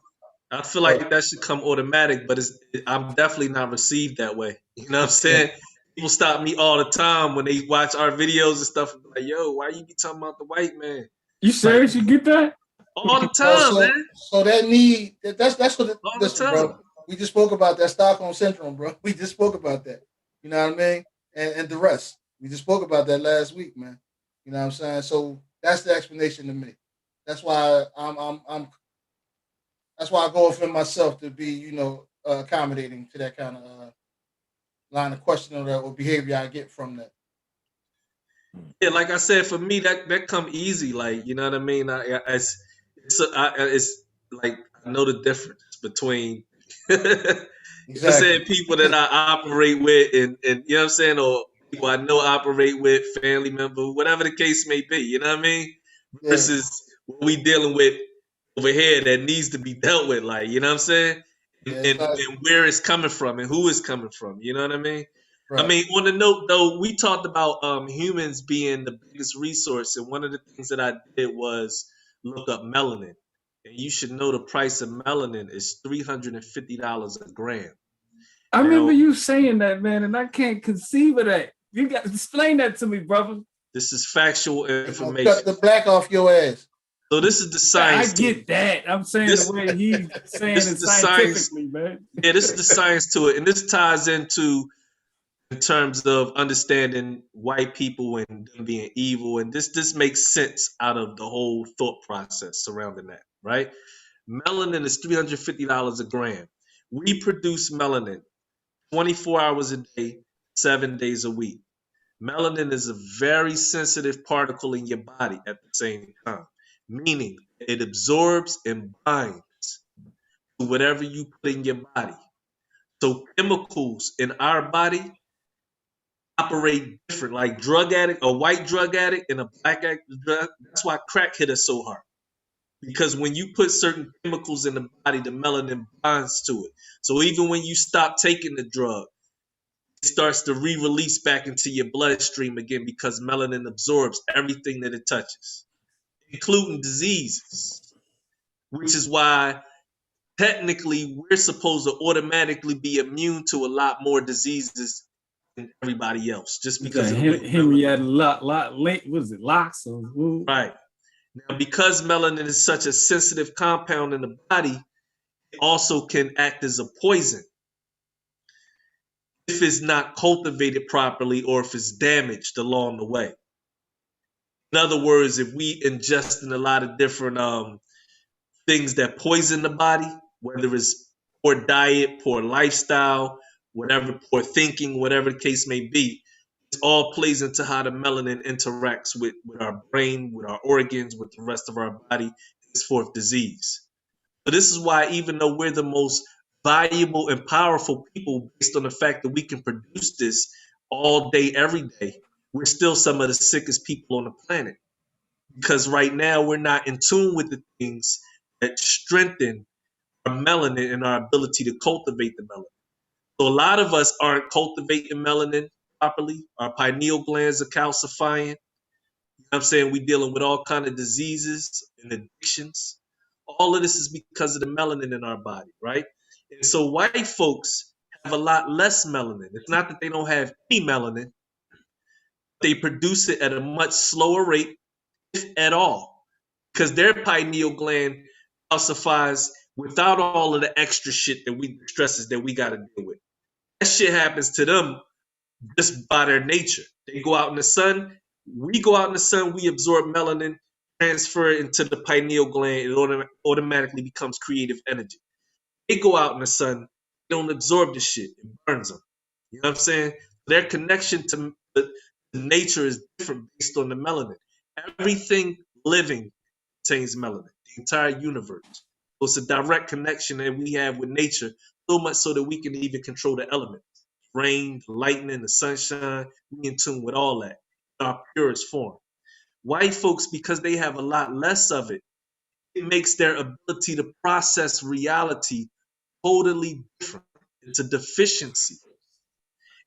I feel like that should come automatic, but I'm definitely not received that way. You know what I'm saying? People stop me all the time when they watch our videos and stuff. Like, yo, why you be talking about the white man? You serious? Like, You get that? all the time, man. So that need that's what All the listen, time. bro. We just spoke about that Stockholm syndrome, bro. We just spoke about that. You know what I mean? And the rest. We just spoke about that last week, man. You know what I'm saying? So that's the explanation to me. That's why I'm that's why I go within myself to be, you know, accommodating to that kind of line of questioning or behavior I get from that. Yeah, like I said, for me that come easy. Like, you know what I mean? It's like I know the difference between you know what I'm Exactly. saying, people that I operate with and you know what I'm saying, or people I know operate with, family member, whatever the case may be, you know what I mean? Yeah. Versus what we dealing with over here that needs to be dealt with, like, you know what I'm saying? Yeah, And where it's coming from and who it's coming from, you know what I mean? right. I mean, on the note though, we talked about humans being the biggest resource, and one of the things that I did was look up melanin. And you should know the price of melanin is $350 a gram. I Now, remember you saying that, man, and I can't conceive of that. You got to explain that to me, brother. this is factual Cut information. the black off your ass. So this is the I science. get that. I'm saying the way he's saying this it is the scientifically, man. Yeah, this is the science to it, and this ties into in terms of understanding white people and them being evil, and this makes sense out of the whole thought process surrounding that, right? Melanin is $350 a gram. We produce melanin 24 hours a day, 7 days a week. Melanin is a very sensitive particle in your body at the same time, meaning it absorbs and binds to whatever you put in your body. So chemicals in our body operate different. Like a white drug addict and a black addict, that's why crack hit us so hard. Because when you put certain chemicals in the body, the melanin bonds to it. So even when you stop taking the drug, it starts to re-release back into your bloodstream again because melanin absorbs everything that it touches, including diseases, which is why technically we're supposed to automatically be immune to a lot more diseases than everybody else just because of the way Henrietta late, what is it, locks? Right. Now, because melanin is such a sensitive compound in the body, it also can act as a poison if it's not cultivated properly or if it's damaged along the way. In other words, if we ingest in a lot of different things that poison the body, whether it's poor diet, poor lifestyle, whatever, poor thinking, whatever the case may be. It all plays into how the melanin interacts with our brain, with our organs, with the rest of our body, henceforth disease. So this is why, even though we're the most valuable and powerful people based on the fact that we can produce this all day, every day, we're still some of the sickest people on the planet. Because right now we're not in tune with the things that strengthen our melanin and our ability to cultivate the melanin. So a lot of us aren't cultivating melanin properly. Our pineal glands are calcifying. You know what I'm saying? We're dealing with all kind of diseases and addictions. All of this is because of the melanin in our body, right? And so white folks have a lot less melanin. It's not that they don't have any melanin. They produce it at a much slower rate, if at all, because their pineal gland calcifies without all of the extra shit stresses that we got to deal with. That shit happens to them just by their nature. They go out in the sun. We go out in the sun. We absorb melanin, transfer it into the pineal gland. It automatically becomes creative energy. They go out in the sun. They don't absorb the shit. It burns them. You know what I'm saying? Their connection to nature is different based on the melanin. Everything living contains melanin, the entire universe. So it's a direct connection that we have with nature, so much so that we can even control the elements. Rain, the lightning, the sunshine, we in tune with all that in our purest form. White folks, because they have a lot less of it, it makes their ability to process reality totally different. It's a deficiency.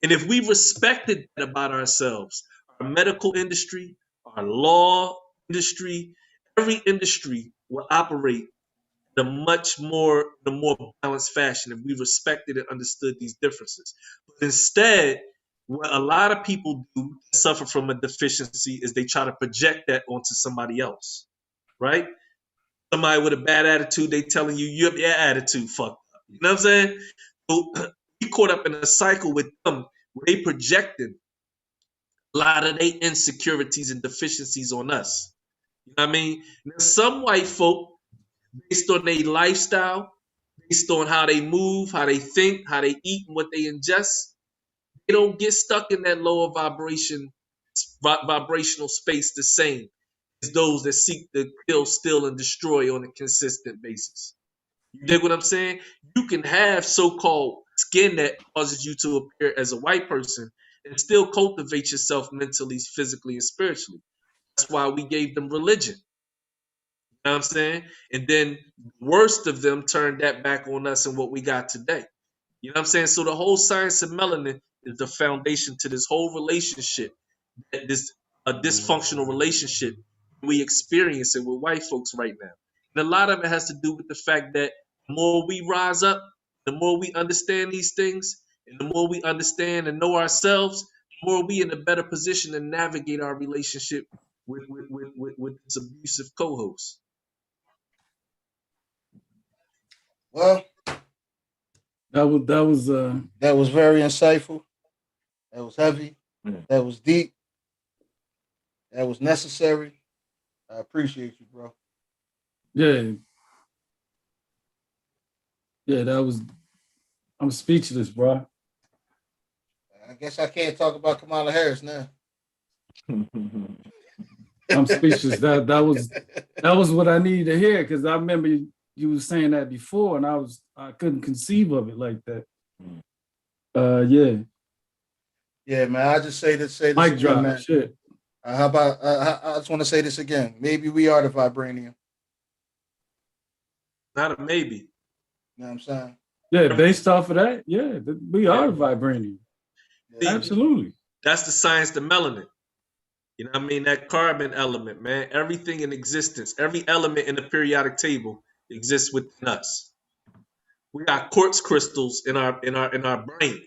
And if we respected that about ourselves, our medical industry, our law industry, every industry will operate in a more balanced fashion if we respected and understood these differences. But instead, what a lot of people do suffer from a deficiency is they try to project that onto somebody else, right? Somebody with a bad attitude, they telling you your attitude fucked up. You know what I'm saying? So we caught up in a cycle with them where they projected a lot of their insecurities and deficiencies on us. You know what I mean? Now, some white folk, based on their lifestyle, based on how they move, how they think, how they eat, and what they ingest, they don't get stuck in that lower vibrational space the same as those that seek to kill, steal, and destroy on a consistent basis. You dig what I'm saying? You can have so-called skin that causes you to appear as a white person and still cultivate yourself mentally, physically, and spiritually. That's why we gave them religion. You know what I'm saying? And then the worst of them turned that back on us and what we got today. You know what I'm saying? So the whole science of melanin is the foundation to this whole relationship, this dysfunctional relationship we experience it with white folks right now. And a lot of it has to do with the fact that the more we rise up, the more we understand these things, and the more we understand and know ourselves, the more we in a better position to navigate our relationship with this abusive co-host. Well, that was that was very insightful. That was heavy. That was deep. That was necessary. I appreciate you, bro. yeah. Yeah, that was I'm speechless, bro. I guess I can't talk about Kamala Harris now. I'm speechless. That was what I needed to hear, because I remember you was saying that before, and I couldn't conceive of it like that. Yeah. Yeah, man. I just say this Mic again, drop. man. Shit. How about I just want to say this again. Maybe we are the vibranium. Not a maybe. You know what I'm saying? Yeah, based off of that, yeah, we are vibranium. Yeah. Absolutely. That's the science of melanin. You know what I mean? That carbon element, man. Everything in existence, every element in the periodic table exists within us. We got quartz crystals in our brain.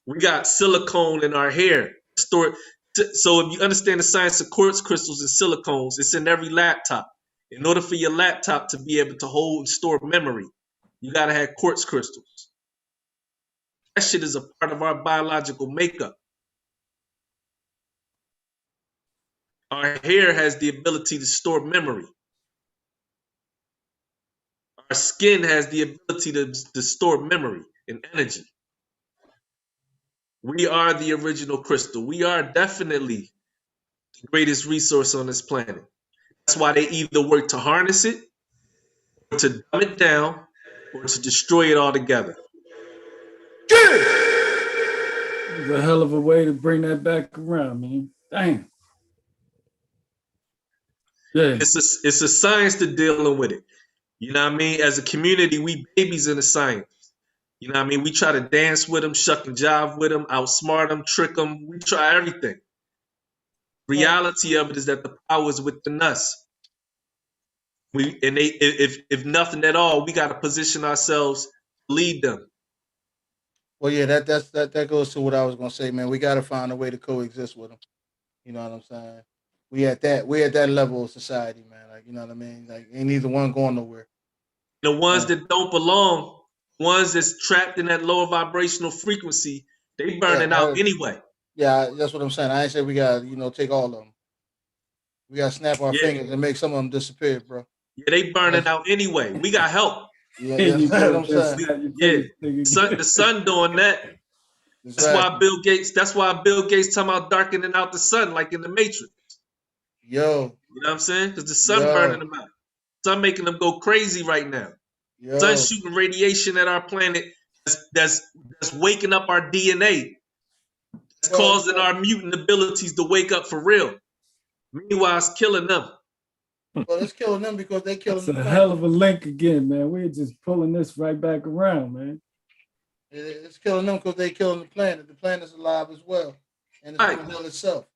We got silicone in our hair stored. So if you understand the science of quartz crystals and silicones, it's in every laptop. In order for your laptop to be able to hold and store memory, you gotta have quartz crystals. That shit is a part of our biological makeup. Our hair has the ability to store memory. Our skin has the ability to store memory and energy. We are the original crystal. We are definitely the greatest resource on this planet. That's why they either work to harness it, or to dumb it down, or to destroy it altogether. It's a hell of a way to bring that back around, man. Damn. Yeah. It's a science to dealing with it. You know what I mean? As a community, we babies in the science. You know what I mean? We try to dance with them, shuck and jive with them, outsmart them, trick them. We try everything. Reality of it is that the power is within us. If nothing at all, we got to position ourselves to lead them. Well, yeah, that goes to what I was gonna say, man. We got to find a way to coexist with them. You know what I'm saying? We at that level of society, man. Like, you know what I mean? Like, ain't either one going nowhere. The ones that don't belong, ones that's trapped in that lower vibrational frequency, they burning out anyway. Yeah, that's what I'm saying. I ain't say we got to take all of them. We got to snap our fingers and make some of them disappear, bro. Yeah, they burning out anyway. We got help. Yeah, that's what I'm saying. The sun doing that. That's why Bill Gates. That's why Bill Gates talking about darkening out the sun, like in the Matrix. Yo, you know what I'm saying? Because the sun burning them out. Sun making them go crazy right now. Sun shooting radiation at our planet. That's waking up our DNA. It's causing our mutant abilities to wake up for real. Meanwhile, it's killing them. Well, it's killing them because they killing them. It's a hell of a link again, man. We're just pulling this right back around, man. It's killing them because they killing the planet. The planet's alive as well, and it's going to heal itself.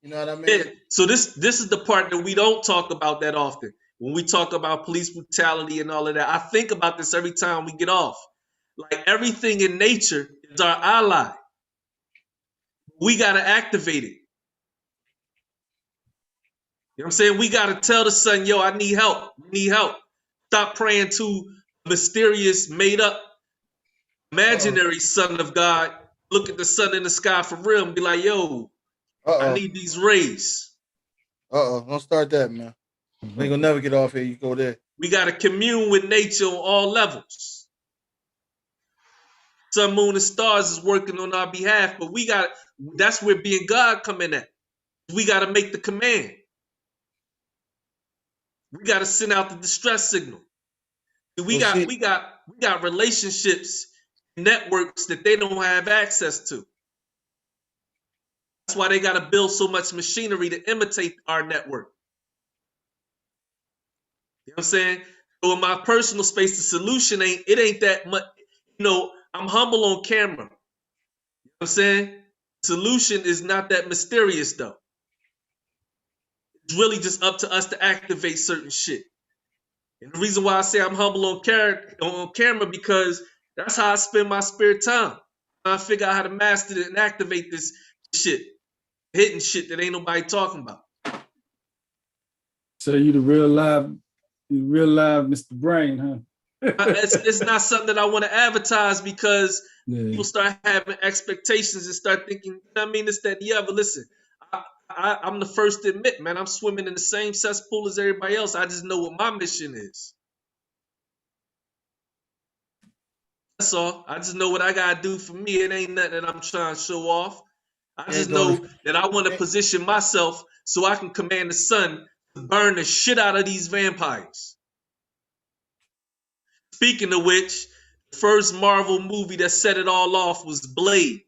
You know what I mean? Yeah. So this is the part that we don't talk about that often. When we talk about police brutality and all of that, I think about this every time we get off. Like, everything in nature is our ally. We got to activate it. You know what I'm saying? We got to tell the sun, yo, I need help. We need help. Stop praying to a mysterious, made up, imaginary son of God. Look at the sun in the sky for real and be like, yo, I need these rays. Don't start that, man. We ain't gonna never get off here. You go there. We got to commune with nature on all levels. Sun, moon, and stars is working on our behalf, but that's where being God come in at. We got to make the command. We got to send out the distress signal. We got relationships, networks that they don't have access to. That's why they got to build so much machinery to imitate our network. You know what I'm saying? So in my personal space, the solution ain't that much. I'm humble on camera. You know what I'm saying? The solution is not that mysterious, though. It's really just up to us to activate certain shit. And the reason why I say I'm humble on camera because that's how I spend my spare time. I figure out how to master it and activate this shit. Hitting shit that ain't nobody talking about. So you the real live Mr. Brain, huh? It's not something that I want to advertise because people start having expectations and start thinking, you know what I mean, this, that, the other. Listen, I'm the first to admit, man, I'm swimming in the same cesspool as everybody else. I just know what my mission is. That's all. I just know what I gotta do for me. It ain't nothing that I'm trying to show off. I just know that I want to position myself so I can command the sun to burn the shit out of these vampires. Speaking of which, the first Marvel movie that set it all off was B.L.A.M.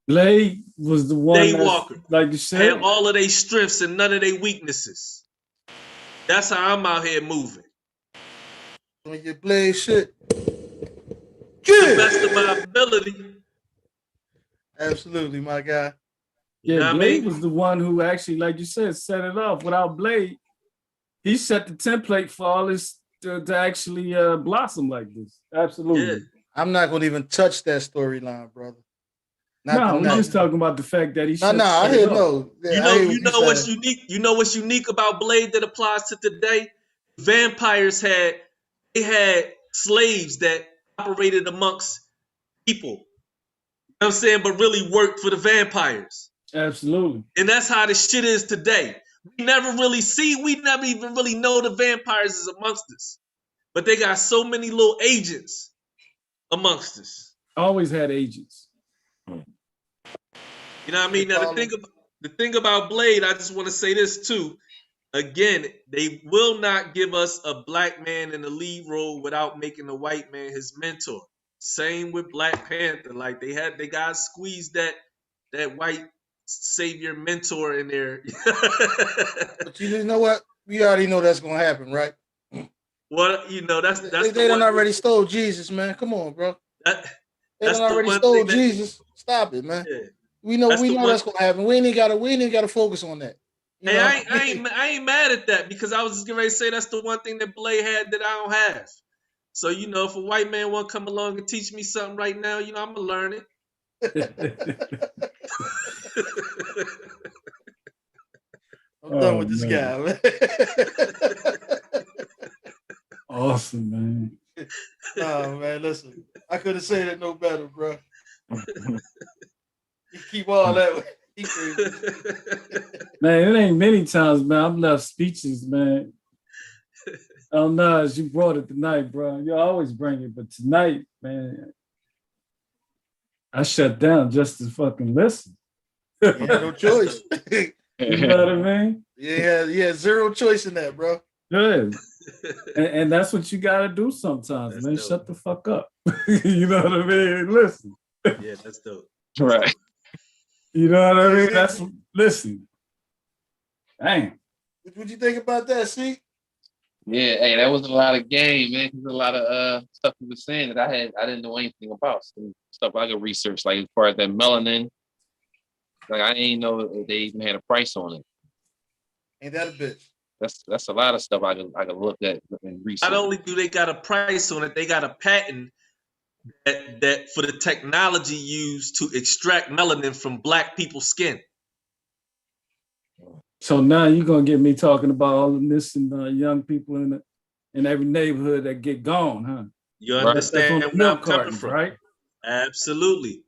B.L.A.M was the one Daywalker, like you said, had all of their strengths and none of their weaknesses. That's how I'm out here moving. When you play shit, the best of my ability. Absolutely, my guy. Yeah, you know B.L.A.M was the one who actually, like you said, set it off. Without B.L.A.M, he set the template for all this to actually blossom like this. Absolutely. Yeah. I'm not going to even touch that storyline, brother. I'm just talking about the fact that he. I hear no. You know what's unique. You know what's unique about B.L.A.M that applies to today. Vampires had slaves that operated amongst people. You know what I'm saying, but really worked for the vampires. Absolutely. And that's how the shit is today. We never even really know the vampires is amongst us. but they got so many little agents amongst us. Always had agents. You know what I mean? Now the thing about Blade, I just want to say this too. Again, they will not give us a black man in the lead role without making a white man his mentor. Same with Black Panther. Like they gotta squeeze that white savior mentor in there. But you know what? We already know that's gonna happen, right? Well, you know, that's they done already stole Jesus, man. Come on, bro. They done already stole Jesus. Stop it, man. Yeah. We know that's gonna happen. We ain't gotta focus on that. Hey, I ain't mad at that because I was just getting ready to say that's the one thing that B.L.A.M had that I don't have. So, you know, if a white man want to come along and teach me something right now, you know, I'm going to learn it. I'm done with this guy, man. Awesome, man. No, man, listen. I couldn't say that no better, bro. You keep all that. Man, it ain't many times, man. I'm left speeches, man. Oh no, you brought it tonight, bro. You always bring it, but tonight, man, I shut down just to fucking listen. You had no choice. You know what I mean? Yeah, zero choice in that, bro. Good. And that's what you gotta do sometimes, man. Dope. Shut the fuck up. You know what I mean? Listen. Yeah, that's dope. Right. You know what I mean? Listen. Dang. What you think about that, Ceet? Yeah, hey, that was a lot of game, man. There's a lot of stuff you were saying that I didn't know anything about. Some stuff I could research, like as far as that melanin. Like I ain't know they even had a price on it. Ain't that a bitch? That's a lot of stuff I could look at and research. Not only do they got a price on it, they got a patent that for the technology used to extract melanin from black people's skin. So now you're gonna get me talking about all the missing young people in every neighborhood that get gone, huh? You understand where I'm coming from, right? Absolutely.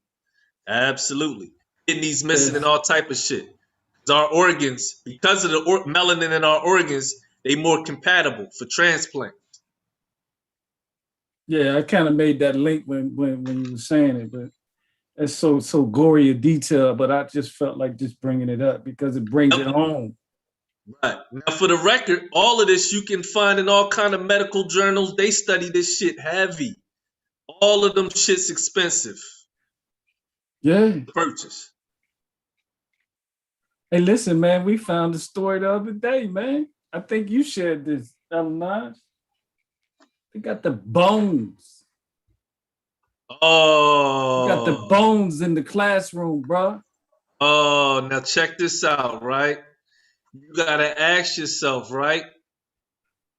Kidneys missing and all type of shit. Our organs, because of the melanin in our organs, they more compatible for transplant. Yeah, I kind of made that link when you were saying it, but it's so gory a detail. But I just felt like just bringing it up because it brings it home. Right. Now, for the record, all of this you can find in all kind of medical journals. They study this shit heavy. All of them shit's expensive. Yeah. To purchase. Hey, listen, man, we found a story the other day, man. I think you shared this, Naj. They got the bones. Oh. You got the bones in the classroom, bro. Oh, now check this out, right? You gotta ask yourself, right?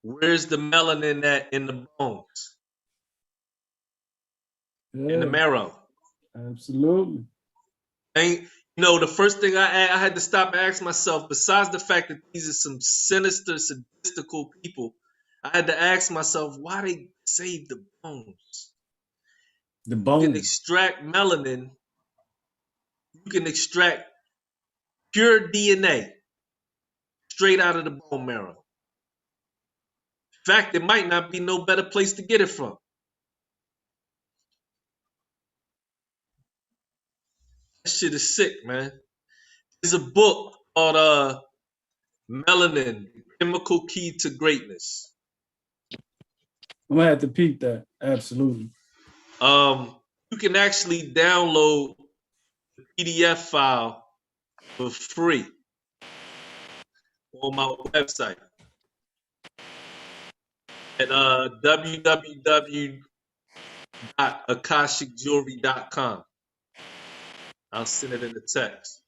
Where's the melanin at in the bones? Yeah. In the marrow. Absolutely. You know, the first thing I had to stop and ask myself, besides the fact that these are some sinister, sadistical people, I had to ask myself why they save the bones. The bones. You can extract melanin. You can extract pure DNA straight out of the bone marrow. In fact, there might not be no better place to get it from. That shit is sick, man. There's a book called Melanin, Chemical Key to Greatness. I'm gonna have to peep that. Absolutely. You can actually download the PDF file for free on my website at www.akashicjewelry.com. I'll send it in the text.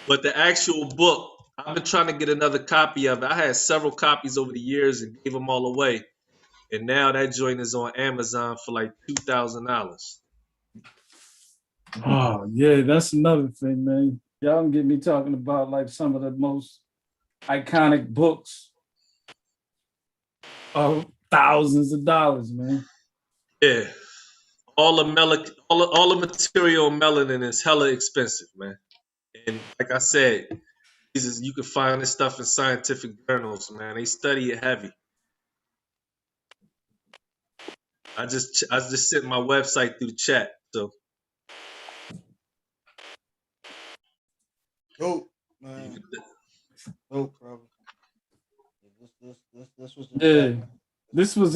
But the actual book, I've been trying to get another copy of it. I had several copies over the years and gave them all away. And now that joint is on Amazon for like $2,000. Oh, yeah, that's another thing, man. Y'all can get me talking about like some of the most iconic books of thousands of dollars, man. Yeah. All the material melanin is hella expensive, man. And like I said, you can find this stuff in scientific journals, man. They study it heavy. I just sent my website through the chat. So Dope, man. Dope, brother. This was Yeah. This was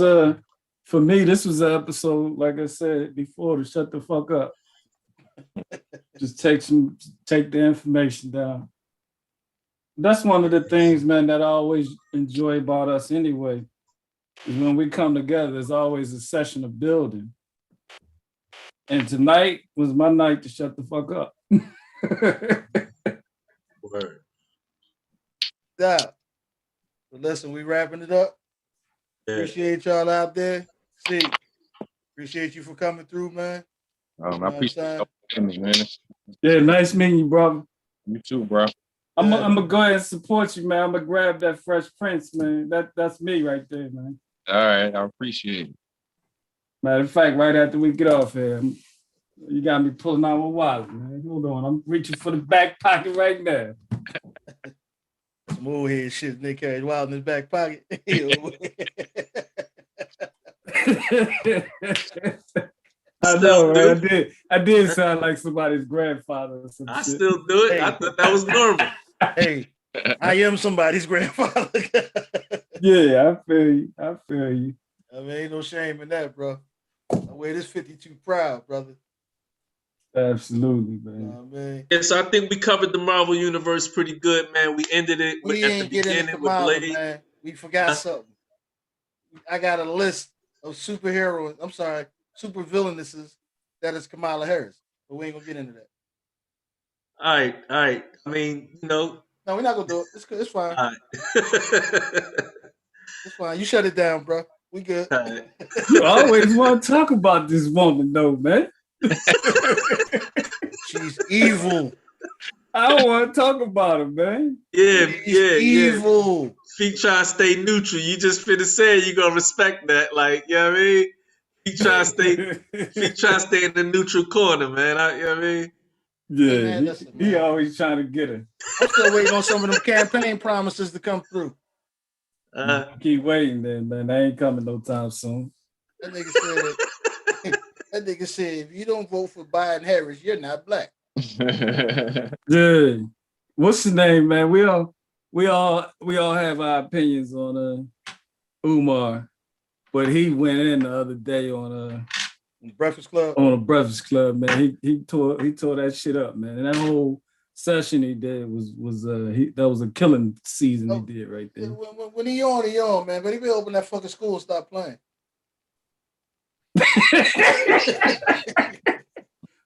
for me, this was an episode, like I said before, to shut the fuck up. Just take the information down. That's one of the things, man, that I always enjoy about us anyway. Is when we come together, there's always a session of building. And tonight was my night to shut the fuck up. word. Yeah. But listen, we wrapping it up. Yeah. Appreciate y'all out there. See, appreciate you for coming through, man. I appreciate you, man. Yeah, nice meeting you, brother. You too, bro. I'm gonna go ahead and support you, man. I'm gonna grab that Fresh Prince, man. That's me right there, man. All right, I appreciate it. Matter of fact, right after we get off here, you got me pulling out my wallet, man. Hold on, I'm reaching for the back pocket right now. Some old head shit Nick carries wild in his back pocket. I know, right? I did sound like somebody's grandfather or some I shit. still do it. Hey. I thought that was normal. Hey, I am somebody's grandfather. Yeah, I feel you. I mean, ain't no shame in that, bro. I wear this 52 proud, brother. Absolutely, man. You know what I mean? Yeah, so I think we covered the Marvel universe pretty good, man. We ended it We at ain't the getting beginning into with Kamala, Blade. man. We forgot something. I got a list of superheroes. I'm sorry, super villainesses that is Kamala Harris, but we ain't gonna get into that. All right. I mean, No, we're not gonna do it. It's fine. all right. It's fine. You shut it down, bro. We good. All right. You always want to talk about this woman, though, man. She's evil. I don't want to talk about her, man. Yeah. Evil. If you try to stay neutral, you just finna say you gonna respect that. Like, you know what I mean? If you try to stay in the neutral corner, man. You know what I mean? Yeah, Hey, man, listen, he man. always trying to get her. I'm still waiting on some of them campaign promises to come through. Keep waiting, then, man. They ain't coming no time soon. That nigga said, if you don't vote for Biden Harris, you're not black. Yeah. What's the name, man? We all have our opinions on Umar, but he went in the other day on Breakfast Club. On a Breakfast Club, man. He tore that shit up, man. And that whole session he did was that was a killing season he did right there. When he on, man. But he better open that fucking school and stop playing.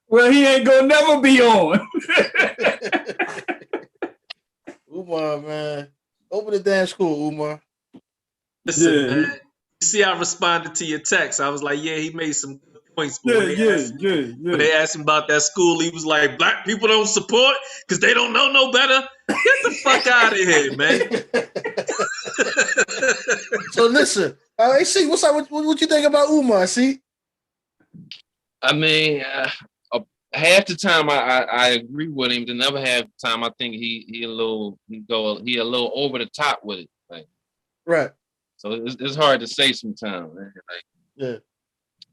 Well, he ain't gonna never be on. Umar, man. Open the damn school, Umar. Listen, man. You see, I responded to your text. I was like, yeah, he made some good points. But when they asked him about that school, he was like, black people don't support because they don't know no better. Get the fuck out of here, man. So listen, hey, see, what's up? What you think about Umar? See, I mean, half the time I agree with him. The never half the time I think he a little over the top with it, like. Right. So it's hard to say sometimes, man. Like, yeah,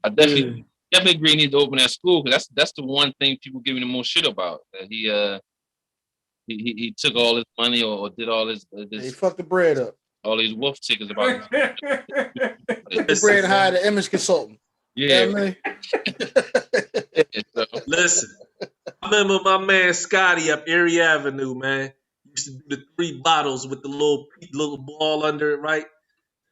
I definitely agree he needs to open that school because that's the one thing people giving him more shit about. That he took all his money or did all this. He fucked the bread up. All these wolf tickets about. Took the bread and hired an image consultant. Yeah. You know what I mean? Listen, I remember my man Scotty up Erie Avenue, man. Used to do the 3 bottles with the little ball under it, right?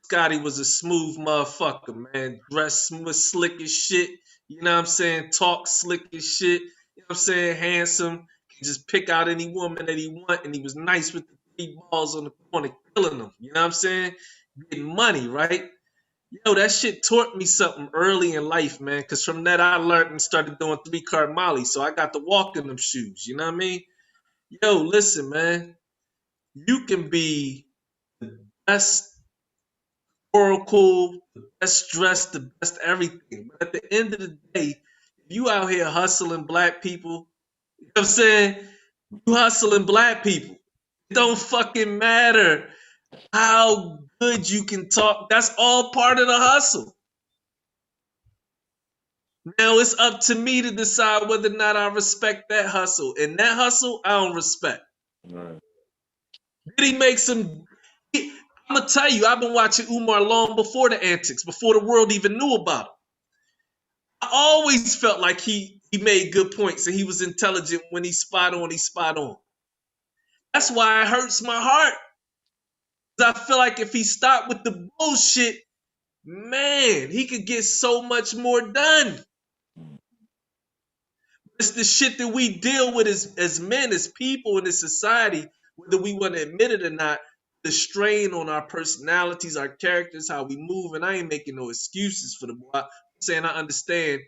Scotty was a smooth motherfucker, man. Dressed slick as shit. You know what I'm saying? Talk slick as shit. You know what I'm saying? Handsome. He just pick out any woman that he want, and he was nice with the 3 balls on the corner, killing them. You know what I'm saying? Getting money, right? Yo, that shit taught me something early in life, man. Because from that, I learned and started doing 3-card Molly. So I got to walk in them shoes. You know what I mean? Yo, listen, man. You can be the best oracle, the best dressed, the best everything. But at the end of the day, if you out here hustling black people, you know what I'm saying? You hustling black people. It don't fucking matter how good you can talk. That's all part of the hustle. Now it's up to me to decide whether or not I respect that hustle. And that hustle, I don't respect. Right. Did he make some? I'm gonna tell you, I've been watching Umar long before the antics, before the world even knew about him. I always felt like he made good points and he was intelligent when he's spot on. He's spot on. That's why it hurts my heart. I feel like if he stopped with the bullshit, man, he could get so much more done. It's the shit that we deal with as men, as people in this society, whether we want to admit it or not, the strain on our personalities, our characters, how we move. And I ain't making no excuses for the boy. I'm saying I understand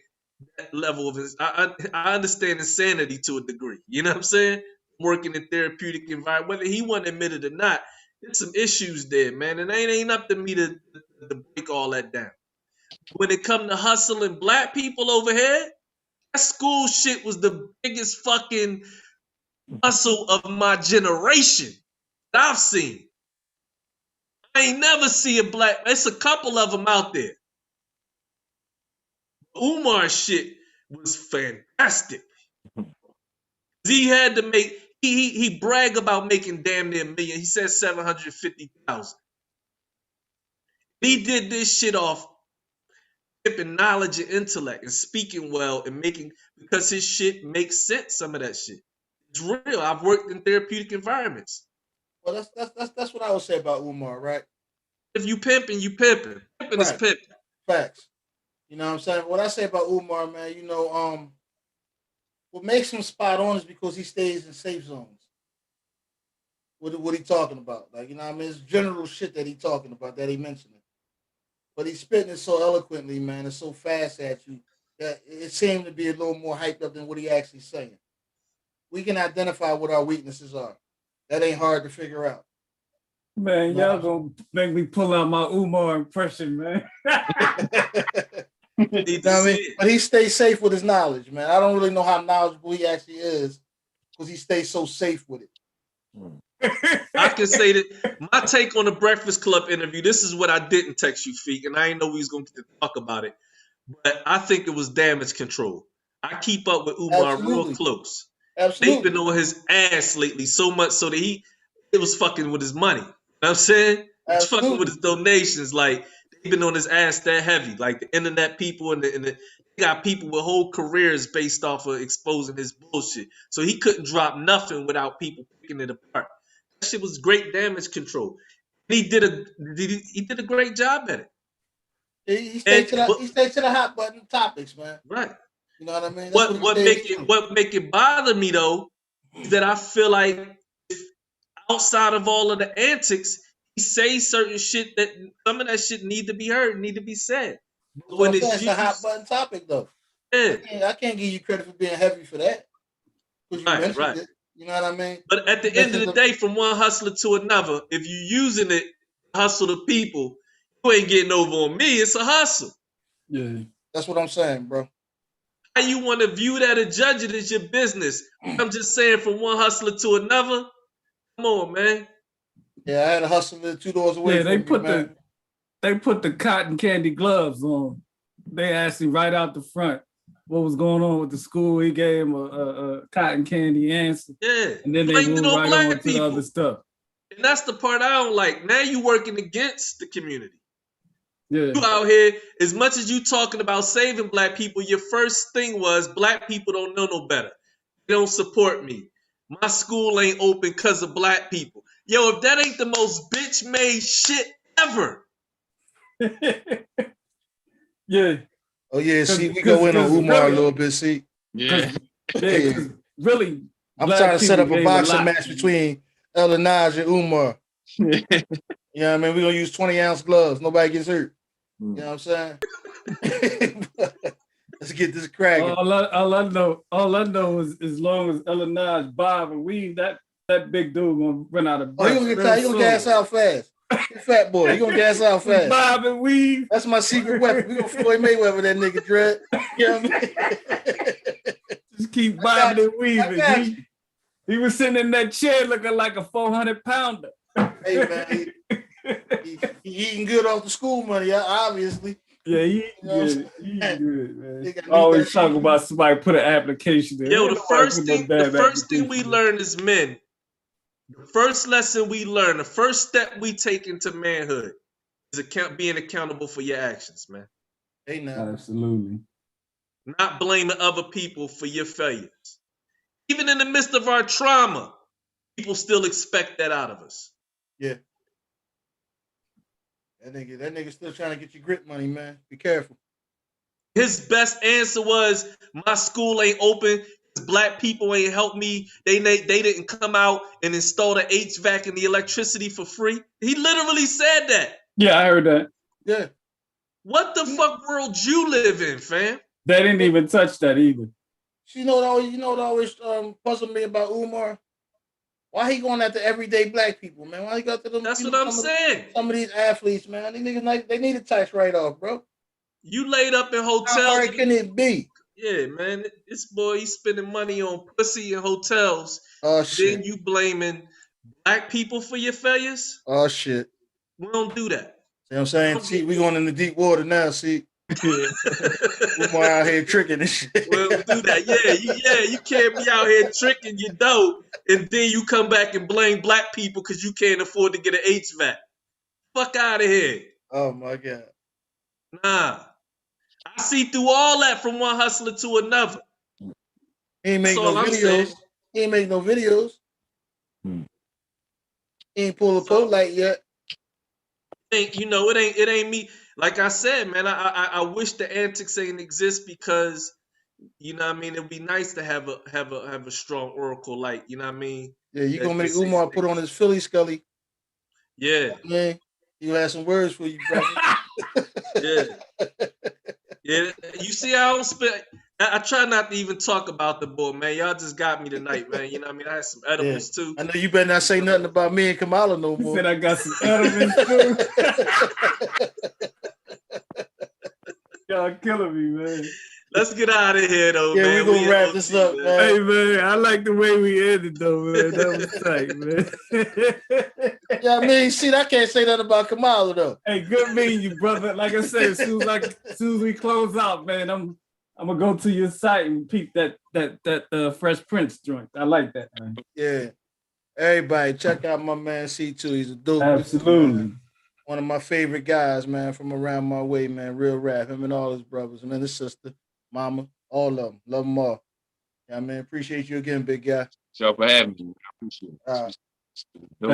that level of I understand insanity to a degree. You know what I'm saying? Working in therapeutic environment, whether he want to admit it or not, there's some issues there, man. And it ain't up to me to break all that down. When it come to hustling black people over here, that school shit was the biggest fucking hustle of my generation that I've seen. I ain't never see a black. It's a couple of them out there. Umar shit was fantastic. He had to make. He brag about making damn near $1 million. He said 750,000. He did this shit off tipping knowledge and intellect and speaking well and making, because his shit makes sense. Some of that shit, it's real. I've worked in therapeutic environments. Well, that's what I would say about Umar, right? If you pimping, you pimping. Pimping is Right. pimping. Facts. You know what I'm saying? What I say about Umar, man, you know, what makes him spot on is because he stays in safe zones. What he talking about? Like, you know what I mean? It's general shit that he talking about, that he mentioning. But he's spitting it so eloquently, man. It's so fast at you that it seemed to be a little more hyped up than what he actually saying. We can identify what our weaknesses are. That ain't hard to figure out. Man, No. y'all gonna make me pull out my Umar impression, man. You know what I mean? But he stays safe with his knowledge, man. I don't really know how knowledgeable he actually is because he stays so safe with it. I can say that my take on the Breakfast Club interview, this is what I didn't text you, Feek, and I didn't know we was going to talk about it, but I think it was damage control. I keep up with Umar real close. Absolutely. They've been on his ass lately so much so that it was fucking with his money. You know what I'm saying? It's fucking with his donations. Like, they've been on his ass that heavy. Like, the internet people and they got people with whole careers based off of exposing his bullshit. So he couldn't drop nothing without people picking it apart. That shit was great damage control. And he did a great job at it. He stayed to the hot button topics, man. Right. You know what I mean? That's what make it bother me though is that I feel like outside of all of the antics, he says certain shit that some of that shit need to be heard, need to be said. But when it's a hot button topic though. Yeah. I can't give you credit for being heavy for that. Because you mentioned it. You know what I mean? But at the end of the day, from one hustler to another, if you're using it to hustle the people, you ain't getting over on me. It's a hustle. Yeah. That's what I'm saying, bro. How you want to view that and judge it is your business. I'm just saying from one hustler to another. Come on, man. Yeah, I had a hustler 2 doors away from me, they put the cotton candy gloves on. They asked him right out the front what was going on with the school. He gave him a cotton candy answer. Yeah. And then they moved right on to the other stuff. And that's the part I don't like. Now you working against the community. Yeah. You out here, as much as you talking about saving black people, your first thing was black people don't know no better. They don't support me. My school ain't open because of black people. Yo, if that ain't the most bitch-made shit ever. Yeah. Oh yeah, see, we go in on Umar a little bit, see. Yeah. Really, I'm trying to set up a boxing match between El Naj and Umar. You know what I mean? We're gonna use 20-ounce gloves. Nobody gets hurt. You know what I'm saying? Let's get this cracking. All I know is as long as El Naj bob and weave, that big dude gonna run out of breath. Oh, you gonna gas out fast. Fat boy, you gonna gas out fast. Bob and weave. That's my secret weapon. We gonna Floyd Mayweather that nigga, Dread. You know what I mean? Just keep bobbing and weaving. He was sitting in that chair looking like a 400-pounder. Hey man, he eating good off the school money, obviously. Yeah, he You know what I'm good. He good, man. Nigga, I need Always that talking shit. about somebody put an application there. Yo, Ain't the nobody first put no thing, the damn first thing we application there. learn as men, the first lesson we learn, the first step we take into manhood is being accountable for your actions, man. Hey now. Absolutely. Not blaming other people for your failures. Even in the midst of our trauma, people still expect that out of us. Yeah. That nigga still trying to get you grit money, man. Be careful. His best answer was, my school ain't open. Black people ain't helped me. They didn't come out and install the HVAC and the electricity for free. He literally said that. Yeah, I heard that. Yeah. What the fuck world you live in, fam? They didn't even touch that either. You know what always puzzled me about Umar? Why he going after everyday black people, man? Why he go after them? That's what I'm saying. Some of these athletes, man. These niggas, they need a tax write-off, bro. You laid up in hotels. How hard can it be? Yeah, man. This boy, he's spending money on pussy and hotels. Oh shit. Then you blaming black people for your failures? Oh shit. We don't do that. See what I'm saying? See, we going in the deep water now, see. Umar out here tricking and shit. We don't do that. You can't be out here tricking your dough and then you come back and blame black people because you can't afford to get an HVAC. Fuck out of here. Oh my God. Nah. I see through all that from one hustler to another. He ain't make That's all no I'm videos. saying. He ain't make no videos. He ain't pull a pole light yet. It ain't me. Like I said, man, I wish the antics ain't exist because you know what I mean, it'd be nice to have a strong oracle like, you know what I mean? Yeah, you gonna make Umar put on his Philly Scully. Yeah. Man, you have some words for you, brother. Yeah. Yeah. You see, I try not to even talk about the boy, man. Y'all just got me tonight, man. You know what I mean? I had some edibles too. I know you better not say nothing about me and Kamala no He more. said I got some edibles too. Y'all killing me, man. Let's get out of here, though, Yeah, man. we gonna wrap this up, man. Hey, man, I like the way we ended, though, man. That was tight, man. Yeah, I mean, see, I can't say nothing about Kamala, though. Hey, good meeting you, brother. Like I said, as soon as we close out, man, I'm gonna go to your site and peep that Fresh Prince joint. I like that, man. Yeah. Everybody, check out my man C2. He's a dope. Absolutely. Dude, one of my favorite guys, man, from around my way, man. Real rap. Him and all his brothers, and then his sister, mama, all of them. Love them all. Yeah, man. Appreciate you again, big guy. Thank y'all for having me. I appreciate it. All right. Dope.